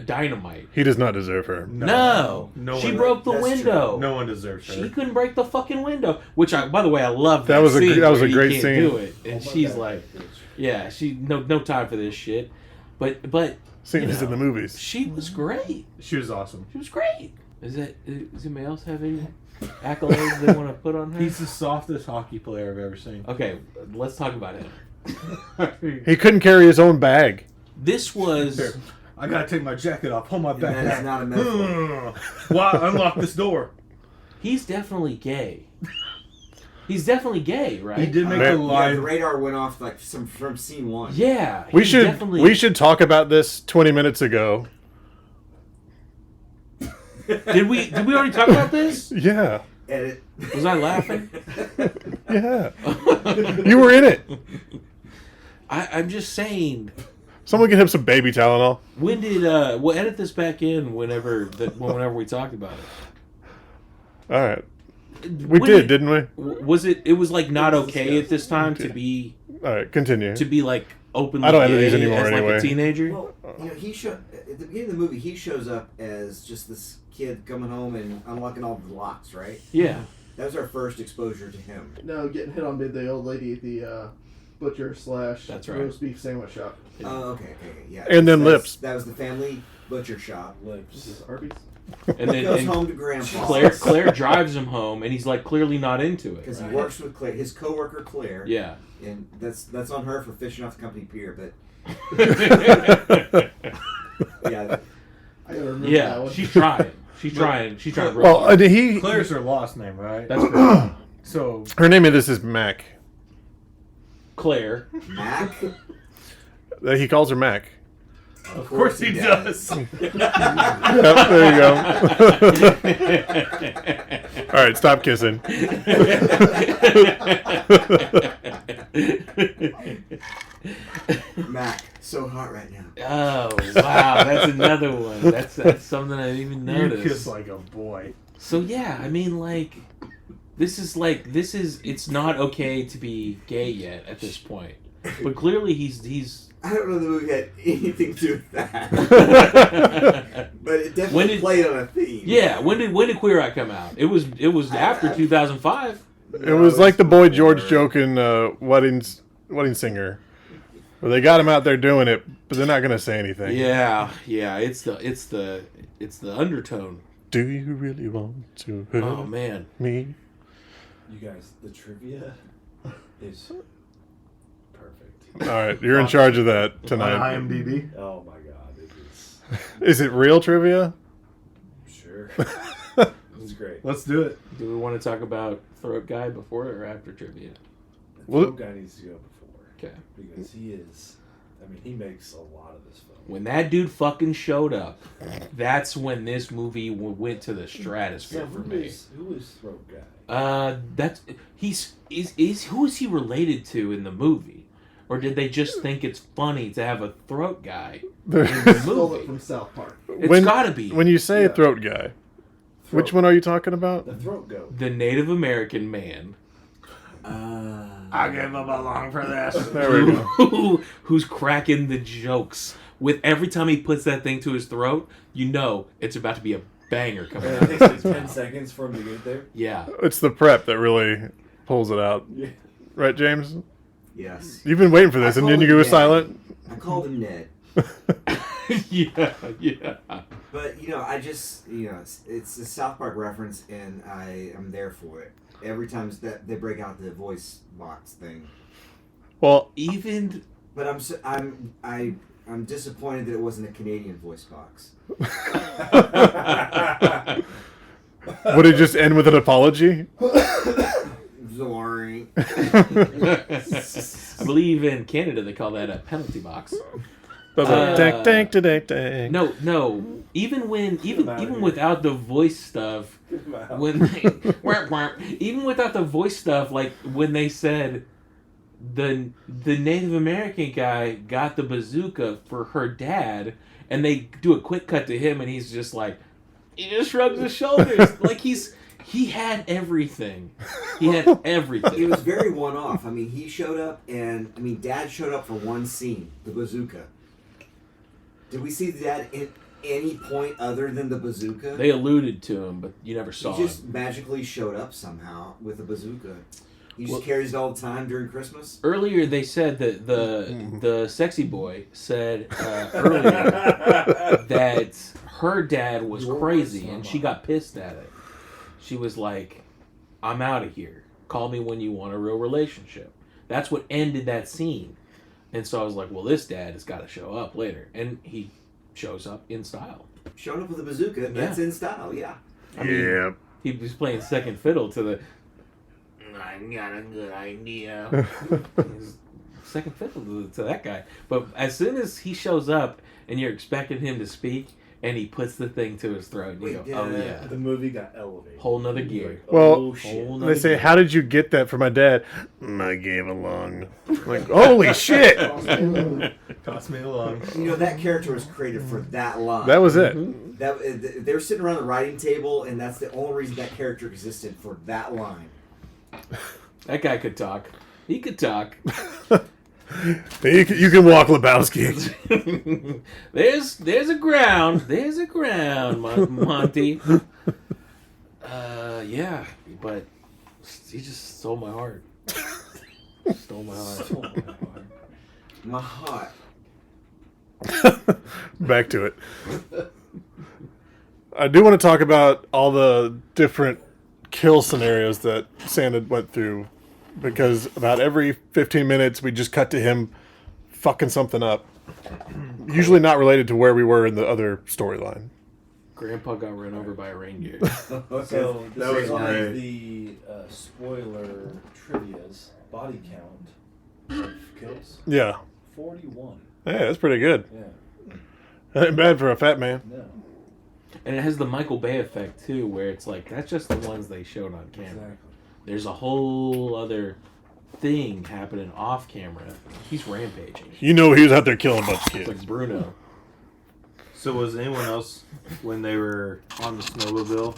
dynamite. He does not deserve her. No, No she one- broke the that's true. window. No one deserves her. She couldn't break the fucking window. Which, by the way, I love that. That was a scene gr- that was where a he great can't scene. Do it, and Oh my she's God, like, bitch. yeah, she no time for this shit. But Seen you this in know, the movies. she was great. She was awesome. She was great. Does anybody else have any accolades they want to put on her? He's the softest hockey player I've ever seen. Okay, let's talk about him. He couldn't carry his own bag. This was Here, I gotta take my jacket off. Pull my And back that is back. not a metaphor. Why unlock this door? he's definitely gay. He's definitely gay, right? He did make Man. the Yeah, line. the radar went off like from scene one. Yeah, We he's should definitely. we should talk about this 20 minutes ago. Did we already talk about this? Yeah. Edit. Was I laughing? Yeah. You were in it. I'm just saying. Someone get him some baby Tylenol. When did we'll edit this back in whenever we talked about it. All right. We When did, didn't we? Was it? It was like not okay at this time to Okay. be All right, continue. like openly. I don't edit gay these anymore as, like, anyway. a teenager. Well, he at the beginning of the movie, he shows up as just this kid coming home and unlocking all the locks, right? Yeah. That was our first exposure to him. No, getting hit on by the old lady at the butcher / That's right. roast beef sandwich shop. Oh, okay, yeah. And then That's- lips. That was the family butcher shop. This Lips. is Arby's. And then Goes and home to Grandpa. Claire drives him home, and he's like clearly not into it. Because Right? he works with Claire, his coworker Claire. Yeah. And that's on her for fishing off the company pier, but yeah. I gotta remember that Yeah, one. she's trying. She's trying. She's trying. Well, he Claire's her last name, right? That's correct. So her name in this is Mac. Claire. Mac? He calls her Mac. Of course he does. Yep, there you go. All right, stop kissing. Mac, so hot right now. Oh wow, that's another one. That's something I didn't even You notice. kiss like a boy. So yeah, I mean, like, this is it's not okay to be gay yet at this point, but clearly he's. I don't know the movie had anything to do with that, but it definitely played on a theme. Yeah, when did Queer Eye come out? It was after 2005. It was like the Boy George joke in Wedding Singer, where they got him out there doing it, but they're not gonna say anything. Yeah, it's the undertone. Do you really want to hurt Oh man. me? You guys, the trivia is perfect. All right, you're in charge of that On tonight. IMDb. Oh my god, it is. Is it real trivia? Sure. It's great. Let's do it. Do we want to talk about Throat Guy before or after trivia? The Well- throat guy needs to go before. Okay. Because he is, I mean, he makes a lot of this film. When that dude fucking showed up, that's when this movie went to the stratosphere for me. Who is throat guy? That's who is he related to in the movie, or did they just think it's funny to have a throat guy in the Stole it movie? from South Park. It's gotta be When you say Yeah. throat guy, which Throat. one are you talking about? The throat goat. the Native American man I'll give him a long for this. There we go. who's cracking the jokes. With every time he puts that thing to his throat, you know it's about to be a banger coming And out. it takes like 10 seconds for him to get there. Yeah. It's the prep that really pulls it out, Yeah. right, James? Yes. You've been waiting for this, I and then called you go him Ned. silent. I called him Ned. yeah. But I just it's a South Park reference, and I am there for it. Every time that they break out the voice box thing. Well, Even But I'm disappointed that it wasn't a Canadian voice box. would it just end with an apology? Sorry. I believe in Canada they call that a penalty box. Dang, dang, dang, dang. No. Even without the voice stuff, Get him out. when they, even without the voice stuff, like when they said the Native American guy got the bazooka for her dad, and they do a quick cut to him, and he's just like, he just shrugs his shoulders, like he had everything. He had It everything. was very one-off. I mean, he showed up, and Dad showed up for one scene, the bazooka. Did we see Dad at any point other than the bazooka? They alluded to him, but you never saw He him. just magically showed up somehow with a bazooka. He just carries it all the time during Christmas. Earlier, they said that the sexy boy said earlier that her dad was crazy, and she got pissed at it. She was like, "I'm out of here. Call me when you want a real relationship." That's what ended that scene. And so I was like, "Well, this dad has got to show up later," and he shows up in style. Showing up with a bazooka, that's in style, yeah. I mean, Yeah. he was playing second fiddle to the. I got a good idea. He's second fiddle to that guy. But as soon as he shows up and you're expecting him to speak, and he puts the thing to his throat, and you Wait, go, "Oh yeah, The movie got elevated. whole nother He was gear." like, Well, oh, shit. Whole They nother say, gear. "How did you get that from my dad?" I gave along. Like, holy shit! Toss me along. That character was created for that line. That was it. That they were sitting around the writing table, and that's the only reason that character existed, for that line. That guy could talk. He could talk. You can walk, Lebowski. There's a ground. There's a ground, Monty. Yeah, but he just stole my heart. Stole my heart. My heart. Back to it. I do want to talk about all the different kill scenarios that Santa went through, because about every 15 minutes we just cut to him fucking something up. Usually not related to where we were in the other storyline. Grandpa got run over by a reindeer. So That this was is on great. the spoiler trivia's body count of kills. Yeah. 41. Hey, that's pretty good. Yeah. That ain't bad for a fat man. No. And it has the Michael Bay effect too, where it's like that's just the ones they showed on camera. Exactly. There's a whole other thing happening off camera. He's rampaging. You know he was out there killing a bunch of It's kids. like Bruno. So was anyone else when they were on the snowmobile,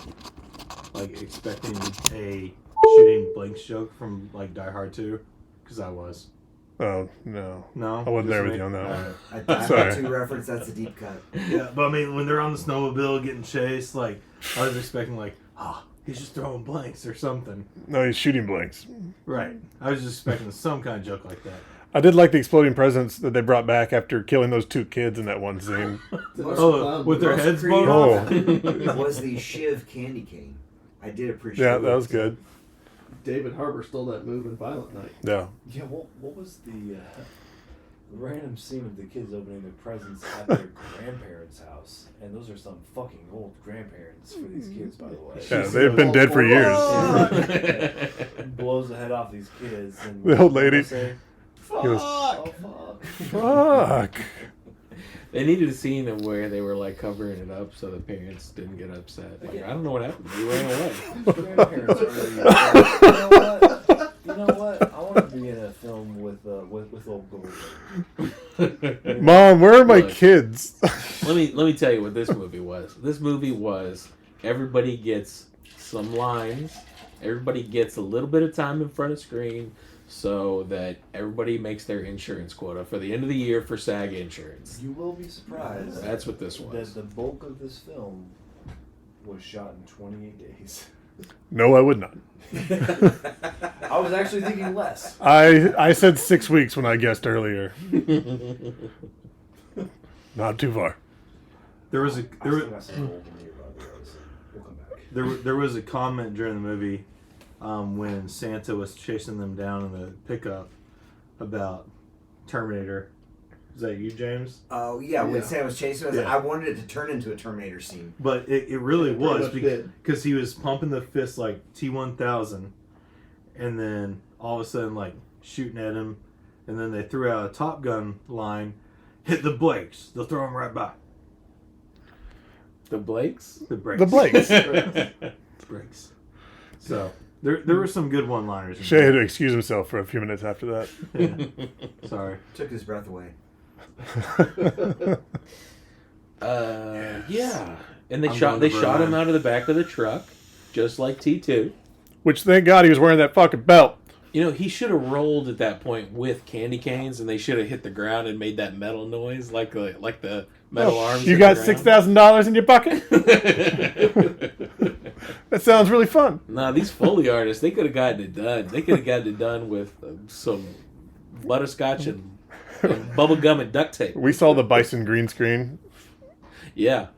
like expecting a shooting blanks joke from like Die Hard 2? Because I was. Oh, no. No, I wasn't there Just with me? you on that one. Alright. I Die Sorry. Hard 2 reference, that's a deep cut. Yeah, but I mean, when they're on the snowmobile getting chased, like I was expecting like, he's just throwing blanks or something. No, he's shooting blanks. Right. I was just expecting some kind of joke like that. I did like the exploding presents that they brought back after killing those 2 kids in that one scene. Oh, with their Most heads blown creative off. was the Shiv candy cane. I did appreciate Yeah, it. that was good. David Harbour stole that move in Violent Night. Yeah. Yeah, what was the random scene of the kids opening their presents at their grandparents' house? And those are some fucking old grandparents for these kids, by the way. Yeah, they've been dead for years. And blows the head off these kids. And The old lady. Say, fuck! He was- Oh, fuck. Fuck. They needed a scene of where they were like covering it up so the parents didn't get upset. Like, I don't know what happened. They ran away. Grandparents are really, you know what? I want to be in a film with old Goldberg. Mom, where are my Look. kids? let me tell you what this movie was. This movie was everybody gets some lines. Everybody gets a little bit of time in front of screen so that everybody makes their insurance quota for the end of the year for SAG insurance. You will be surprised. That's what this was. That the bulk of this film was shot in 28 days. No, I would not. I was actually thinking less. I said 6 weeks when I guessed earlier. Not too far. There was I still got some gold in here, by the way, so we'll come back. there was a comment during the movie when Santa was chasing them down in the pickup about Terminator. Is that you, James? Oh, yeah, when Yeah. Sam was chasing us, Yeah. I wanted it to turn into a Terminator scene. But it really It pretty was much did. because he was pumping the fist like T-1000, and then all of a sudden like shooting at him, and then they threw out a Top Gun line, hit the brakes, they'll throw him right by. The Blakes? The brakes. The Blakes. Brakes. So there were some good one-liners. in Shay had there. to excuse himself for a few minutes after that. Yeah. Sorry. Took his breath away. Yeah. And they I'm shot going to him Berlin. out of the back of the truck, just like T2. Which, thank God, he was wearing that fucking belt. You know, he should have rolled at that point with candy canes, and they should have hit the ground and made that metal noise, like the metal arms. You hit got the ground. $6,000 in your pocket? That sounds really fun. Nah, these Foley artists, they could have gotten it done. They could have gotten it done with some butterscotch and bubble gum and duct tape. We saw the bison green screen. Yeah.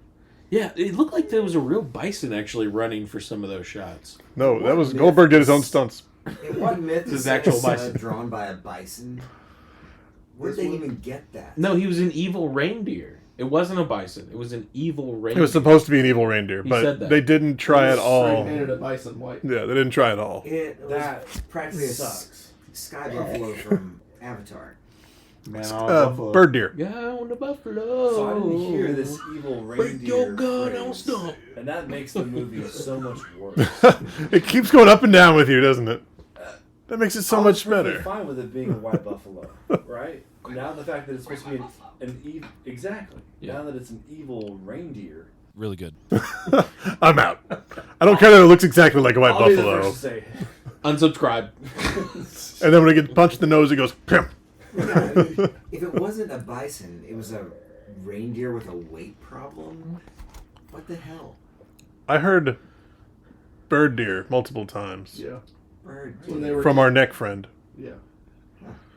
Yeah, it looked like there was a real bison actually running for some of those shots. No, that was What Goldberg did his own myth? stunts. In what myth This is is actual Santa bison. drawn by a bison? Where'd they even get that? No, he was an evil reindeer. It wasn't a bison. It was an evil reindeer. It was supposed to be an evil reindeer, He but said that. they didn't try at all. Painted a bison white. Yeah, they didn't try at all. It was That practically a sucks. sky buffalo from Avatar. Man on Buffalo. Bird deer. Guy on the buffalo. So I didn't hear this evil reindeer. Break your gun phrase, on stump. and that makes the movie so much worse. It keeps going up and down with you, doesn't it? That makes it so I was much perfectly better. Fine with it being a white buffalo, right? Now the fact that it's supposed to be an evil, exactly. Yeah. Now that it's an evil reindeer, Really good. I'm out. I don't care that it looks exactly like a white I'll be the buffalo. first to say. Unsubscribe. And then when it gets punched in the nose, it goes, pimp. Yeah, I mean, if it wasn't a bison, it was a reindeer with a weight problem. What the hell? I heard bird deer multiple times Yeah. Bird. When they were from our neck friend. Yeah.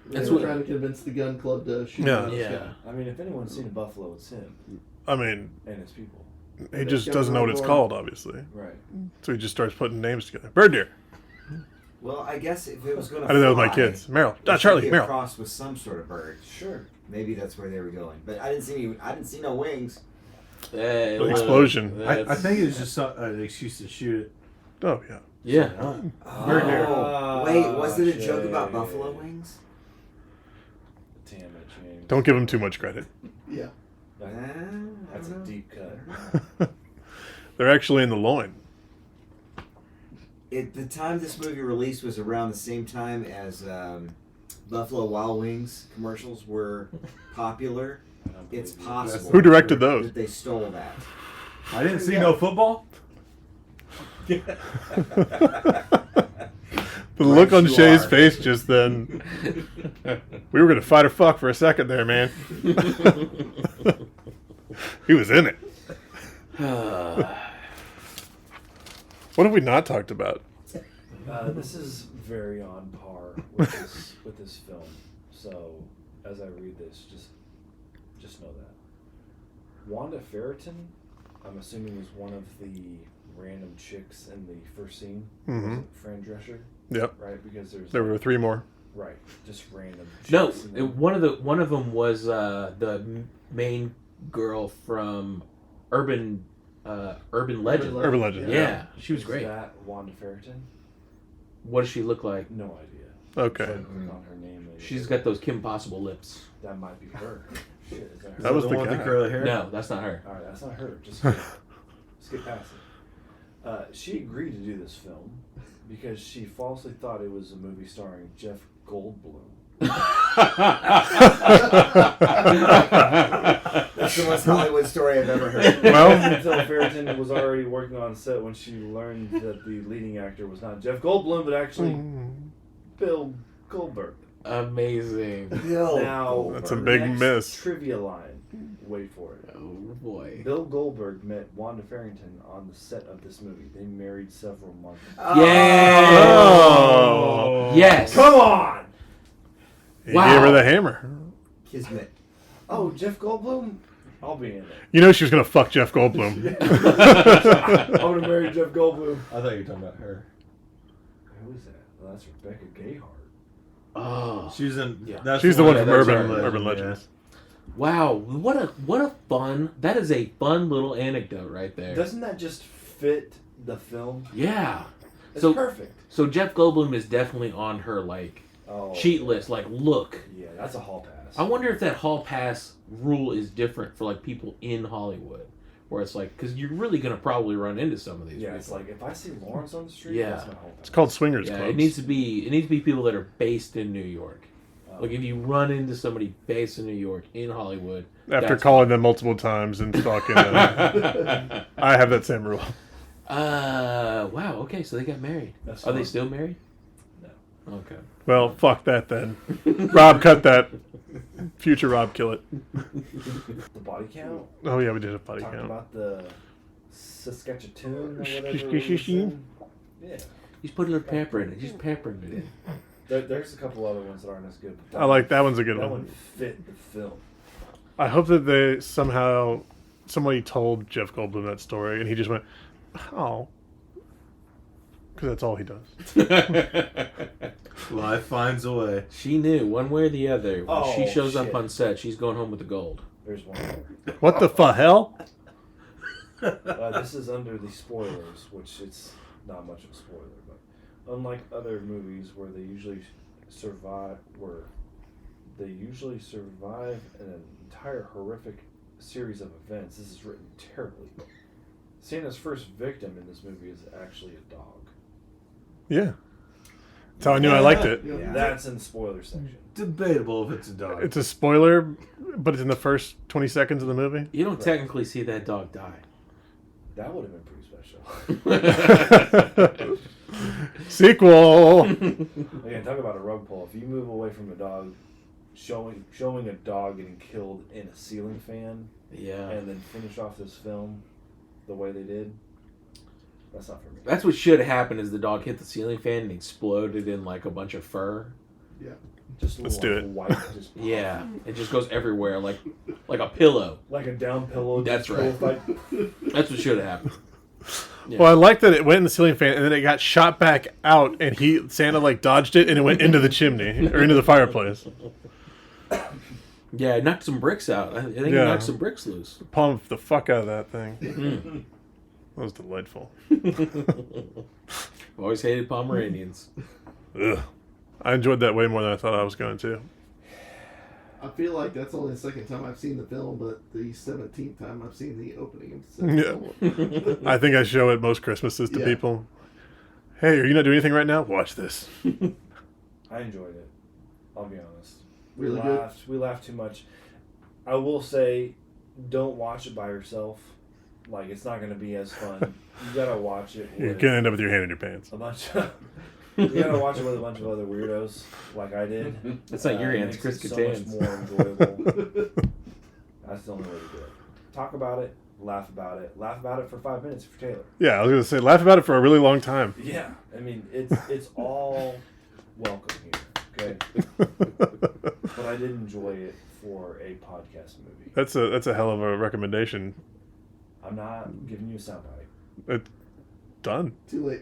That's They were what- trying to convince the gun club to shoot Yeah. this Yeah. guy. I mean, if anyone's seen a buffalo, it's him I mean, and his people. he just doesn't know what it's called, obviously. Right. So he just starts putting names together. Bird deer. Well, I guess if it was going to I did that with my kids. Meryl. Charlie, Meryl. Crossed with some sort of bird. Sure. Maybe that's where they were going. But I didn't see no wings. Hey, The explosion. I think it was just an excuse to shoot it. Oh, yeah. Yeah. Bird deer. Wait, was it a joke shit. about buffalo wings? Damn it, James. Don't give him too much credit. Yeah. Ah. That's a know. deep cut. They're actually in the loin. The time this movie released was around the same time as Buffalo Wild Wings commercials were popular. I don't believe It's you. possible Who directed those? that they stole that. I didn't see no football. The look on you Shay's are. face just then. We were gonna fight or fuck for a second there, man. He was in it. What have we not talked about? This is very on par with this film. So as I read this, just know that Wanda Ferriton, I'm assuming, was one of the random chicks in the first scene. Mhm. Was it Fran Drescher? Yep. Right, because There were 3 more. right, just random. No, chicks in there. one of them was the main girl from Urban Legend. Urban Legend. Yeah, she was Is great. that Wanda Ferriton? What does she look like? No idea. Okay. So I click on her name. and She's got those Kim Possible lips. That might be her. Shit, is that her? That was the the one with guy. the curly hair. No, that's not her. All right, that's not her. Just skip past it. She agreed to do this film because she falsely thought it was a movie starring Jeff Goldblum. That's the most Hollywood story I've ever heard. Well- Until Ferriton was already working on set when she learned that the leading actor was not Jeff Goldblum, but actually Bill Goldberg. Amazing. Now, That's a the big next miss. Trivia line. Wait for it. Oh boy. Bill Goldberg met Wanda Ferriton on the set of this movie. They married several months. Yeah. Oh. Yes. Come on! He Wow. gave her the hammer. Kismet. Oh, Jeff Goldblum? I'll be in it. You know she was gonna fuck Jeff Goldblum. I'm gonna marry Jeff Goldblum. I thought you were talking about her. Who is that? Well, that's Rebecca Gayheart. Oh. She's in. Yeah. That's She's the one Yeah, from that's Urban right. Urban Legends. Wow. What a fun. That is a fun little anecdote right there. Doesn't that just fit the film? Yeah. It's So- perfect. So Jeff Goldblum is definitely on her Oh, cheat list. Look. Yeah, that's a hall pass. I wonder if that hall pass rule is different for people in Hollywood, where it's because you're really gonna probably run into some of these. Yeah, people. it's like if I see Lawrence on the street, Yeah. that's my hall pass. It's called Swingers Yeah, Clubs. it needs to be people that are based in New York. Oh. Like if you run into somebody based in New York in Hollywood, After that's calling them multiple times and stalking them. I have that same rule. Wow. Okay, so they got married. That's Are they fun. still married? No. Okay. Well, fuck that then. Rob, cut that. Future Rob, kill it. The body count? Oh yeah, we did a body Talked count. about the Saskatchewan or whatever. Sh- it sh- was sh- in. Yeah. Just put a little pepper in it. Just peppering it in. There's a couple other ones that aren't as good. But I like that one's a good That one. one fit the film. I hope that they somebody told Jeff Goldblum that story and he just went, oh, because that's all he does. Life finds a way. She knew one way or the other. When Oh, she shows up shit. on set, she's going home with the gold. There's one more. What the hell? This is under the spoilers, which it's not much of a spoiler, but unlike other movies where they usually survive an entire horrific series of events, this is written terribly. Santa's first victim in this movie is actually a dog. Yeah. That's how I knew I liked it. Yeah. That's in the spoiler section. Debatable if it's a dog. It's a spoiler, but it's in the first 20 seconds of the movie. You don't technically see that dog die. That would have been pretty special. Sequel. Again, talk about a rug pull. If you move away from a dog, showing a dog getting killed in a ceiling fan, Yeah. and then finish off this film the way they did, that's not for me. That's what should have happened is the dog hit the ceiling fan and exploded in a bunch of fur. Just a Let's little, do it. white, just Yeah. It just goes everywhere like a pillow. like a down pillow. That's just right. goes like- That's what should have happened. Yeah. Well, I like that it went in the ceiling fan and then it got shot back out and Santa dodged it and it went into the chimney or into the fireplace. Yeah, it knocked some bricks out. I think it Yeah. knocked some bricks loose. Pumped the fuck out of that thing. Mm. That was delightful. Always hated Pomeranians. Ugh. I enjoyed that way more than I thought I was going to. I feel like that's only the second time I've seen the film, but the 17th time I've seen the opening of the second film. I think I show it most Christmases to Yeah. people. Hey, are you not doing anything right now? Watch this. I enjoyed it. I'll be honest. Really good? We laughed too much. I will say, don't watch it by yourself. Like, it's not going to be as fun. You gotta watch it You're with gonna end up with your hand in your pants. a bunch of... You gotta watch it with a bunch of other weirdos, like I did. That's not your It hands, makes Chris it so much Kattan's. more enjoyable. That's the only way to do it. Talk about it, laugh about it. Laugh about it for 5 minutes for Taylor. Yeah, I was gonna say, laugh about it for a really long time. Yeah, I mean, it's all welcome here, okay? But I did enjoy it for a podcast movie. That's a hell of a recommendation. I'm not giving you a soundbite. Done. Too late.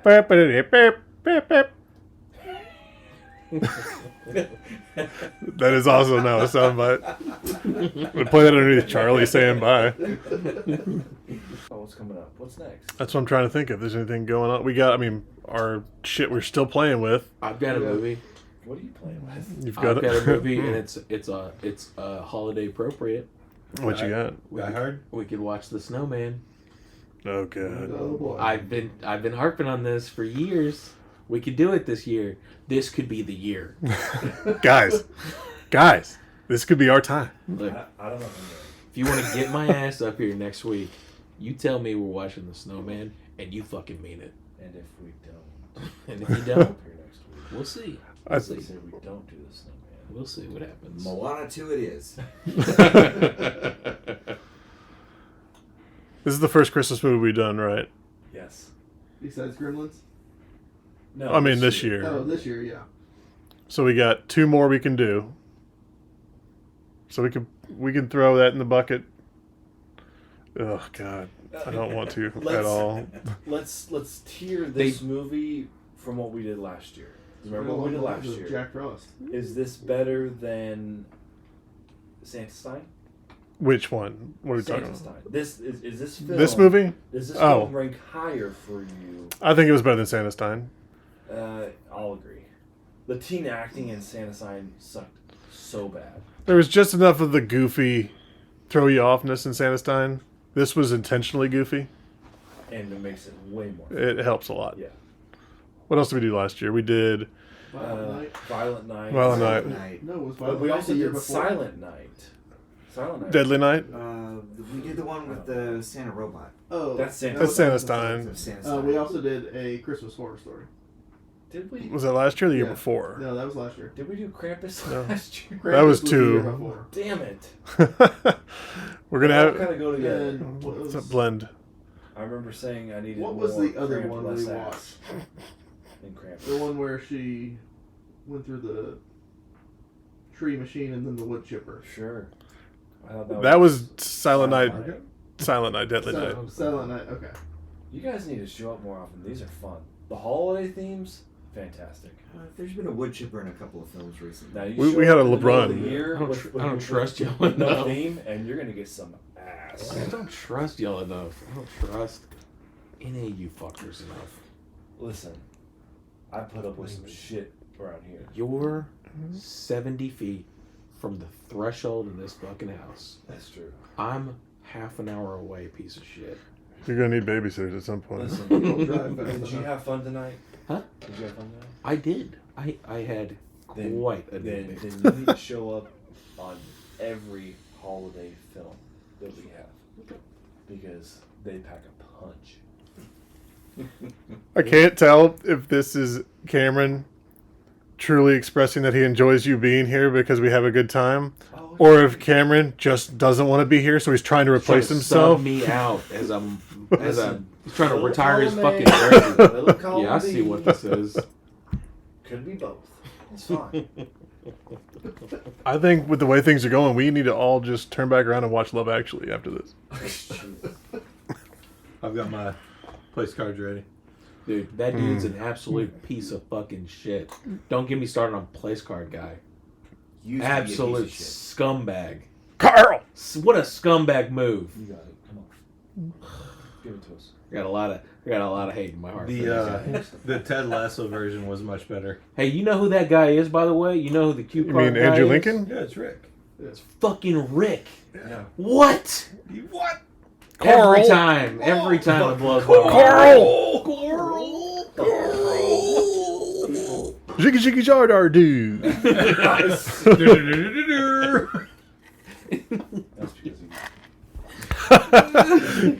Beep, beep, beep, beep, beep. That is also now a soundbite. I'm gonna play that underneath Charlie saying bye. Oh, what's coming up? What's next? That's what I'm trying to think if there's anything going on. We got, I mean, our shit we're still playing with. I've got a movie. What are you playing with? You've got I've got a it. movie, and it's holiday appropriate. What you got? Die Hard? We could watch The Snowman. Oh god. Oh boy. I've been harping on this for years. We could do it this year. This could be the year. guys, this could be our time. Look, I don't know if I'm ready. if you want to get my ass up here next week, you tell me we're watching The Snowman, and you fucking mean it. And if we don't, And if you come don't, up here next week. we'll see. I- We'll They see. say we don't do the snowman. We'll see what happens. Moana 2 it is. This is the first Christmas movie we've done, right? Yes. Besides Gremlins? No. I mean, this year. Oh, this year, yeah. So we got 2 more we can do. So we can throw that in the bucket. Oh god, I don't want to at all. Let's tier this movie from what we did last year. Remember what we did last year? Jack Frost. Is this better than Santa Stein? Which one? What are we talking Santa about? Stein. Is this film? This movie? Does this Oh. film rank higher for you? I think it was better than Santa Stein. I'll agree. The teen acting in Santa Stein sucked so bad. There was just enough of the goofy, throw you offness in Santa Stein. This was intentionally goofy. And it makes it way more. It helps a lot. Yeah. What else did we do last year? We did Violent Night. Violent Night. Violent Night. Night. No, it was But Violent we Night also the year did before. Silent Night. Silent Night. Deadly Night. We did the one with the Santa robot. Oh, That's Santa. That's Santa So Stein. Santa we Stein. also did a Christmas Horror Story. Did we? Was that last year or the year Yeah. before? No, that was last year. Did we do Krampus No. last year? That was Krampus the year 2. before. Damn it! We're gonna They all have kind of go together. And what it's was, a blend. I remember saying I needed. what was more the other Krampus, one we less watched? ass in Krampus. The one where she went through the tree machine and then the wood chipper. Sure. I thought That was Silent Night. Night. Silent Night, Deadly Night. Silent Night. Okay. You guys need to show up more often. These are fun. The holiday themes, fantastic. There's been a wood chipper in a couple of films recently. Now you We- show we had up a in the middle of LeBron. the year I don't with- tr- I don't with trust you no enough. theme, and you're gonna get some ass. I don't trust y'all enough. I don't trust any of you fuckers enough. Listen, I put up with some shit around here. You're 70 feet from the threshold of this fucking house. That's true. I'm half an hour away, piece of shit. You're gonna need babysitters at some point. Listen, Don't drive fast did you enough. have fun tonight? Huh? Did you have fun tonight? I did. I had Then- quite a Then day. you need to show up on every holiday film that we have because they pack a punch. I can't tell if this is Cameron truly expressing that he enjoys you being here because we have a good time, Oh, or if Cameron just doesn't want to be here, so he's trying to replace Trying to himself. sub me out as I'm Listen, he's trying to little retire his column fucking A, jersey. little column Yeah, I see B. what this is. Could be both. It's fine. I think with the way things are going, we need to all just turn back around and watch Love Actually after this. I've got my place cards ready. Dude, that dude's an absolute piece of fucking shit. Don't get me started on place card guy. Used to be a piece of Absolute shit. scumbag. Carl! What a scumbag move. You got it. Come on. Give it to us. I got a lot of hate in my heart. for this guy. The Ted Lasso version was much better. Hey, you know who that guy is, by the way? You know who the cue You card mean guy Andrew is? Lincoln? Yeah, it's Rick. It's fucking Rick. Yeah. What? What? Carl. Every time it blows my mind. Carl! Jiggy jiggy jar dar doo. That's because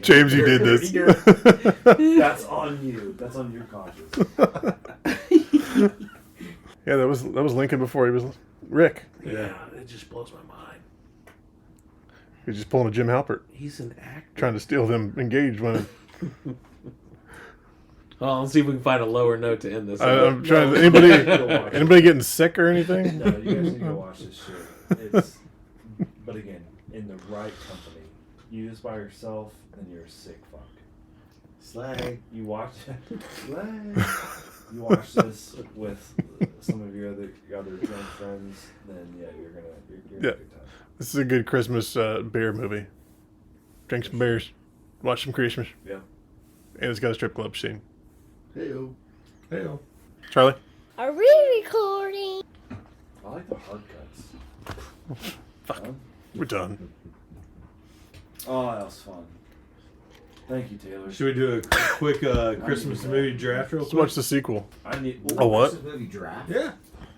James, you did this. that's on you. That's on your conscience. Yeah, that was Lincoln before he was Rick. Yeah, it just blows my mind. He's just pulling a Jim Halpert, He's an actor. trying to steal them engaged women. Well, let's see if we can find a lower note to end this. I'm trying. No. Anybody getting sick or anything? No, you guys need to go watch this shit. But again, in the right company. You just by yourself, then you're a sick fuck. Slay. You watch You watch this with some of your other drunk friends, then yeah, you're gonna have a good time. This is a good Christmas beer movie. Drink some beers, watch some Christmas. Yeah. And it's got a strip club scene. Hey-o. Hey-o. Charlie? Are we recording? I like the hard cuts. Fuck. We're done. Oh, that was fun. Thank you, Taylor. Should we do a quick Christmas movie draft real Let's quick? watch the sequel. I need. A what? Movie draft. Yeah.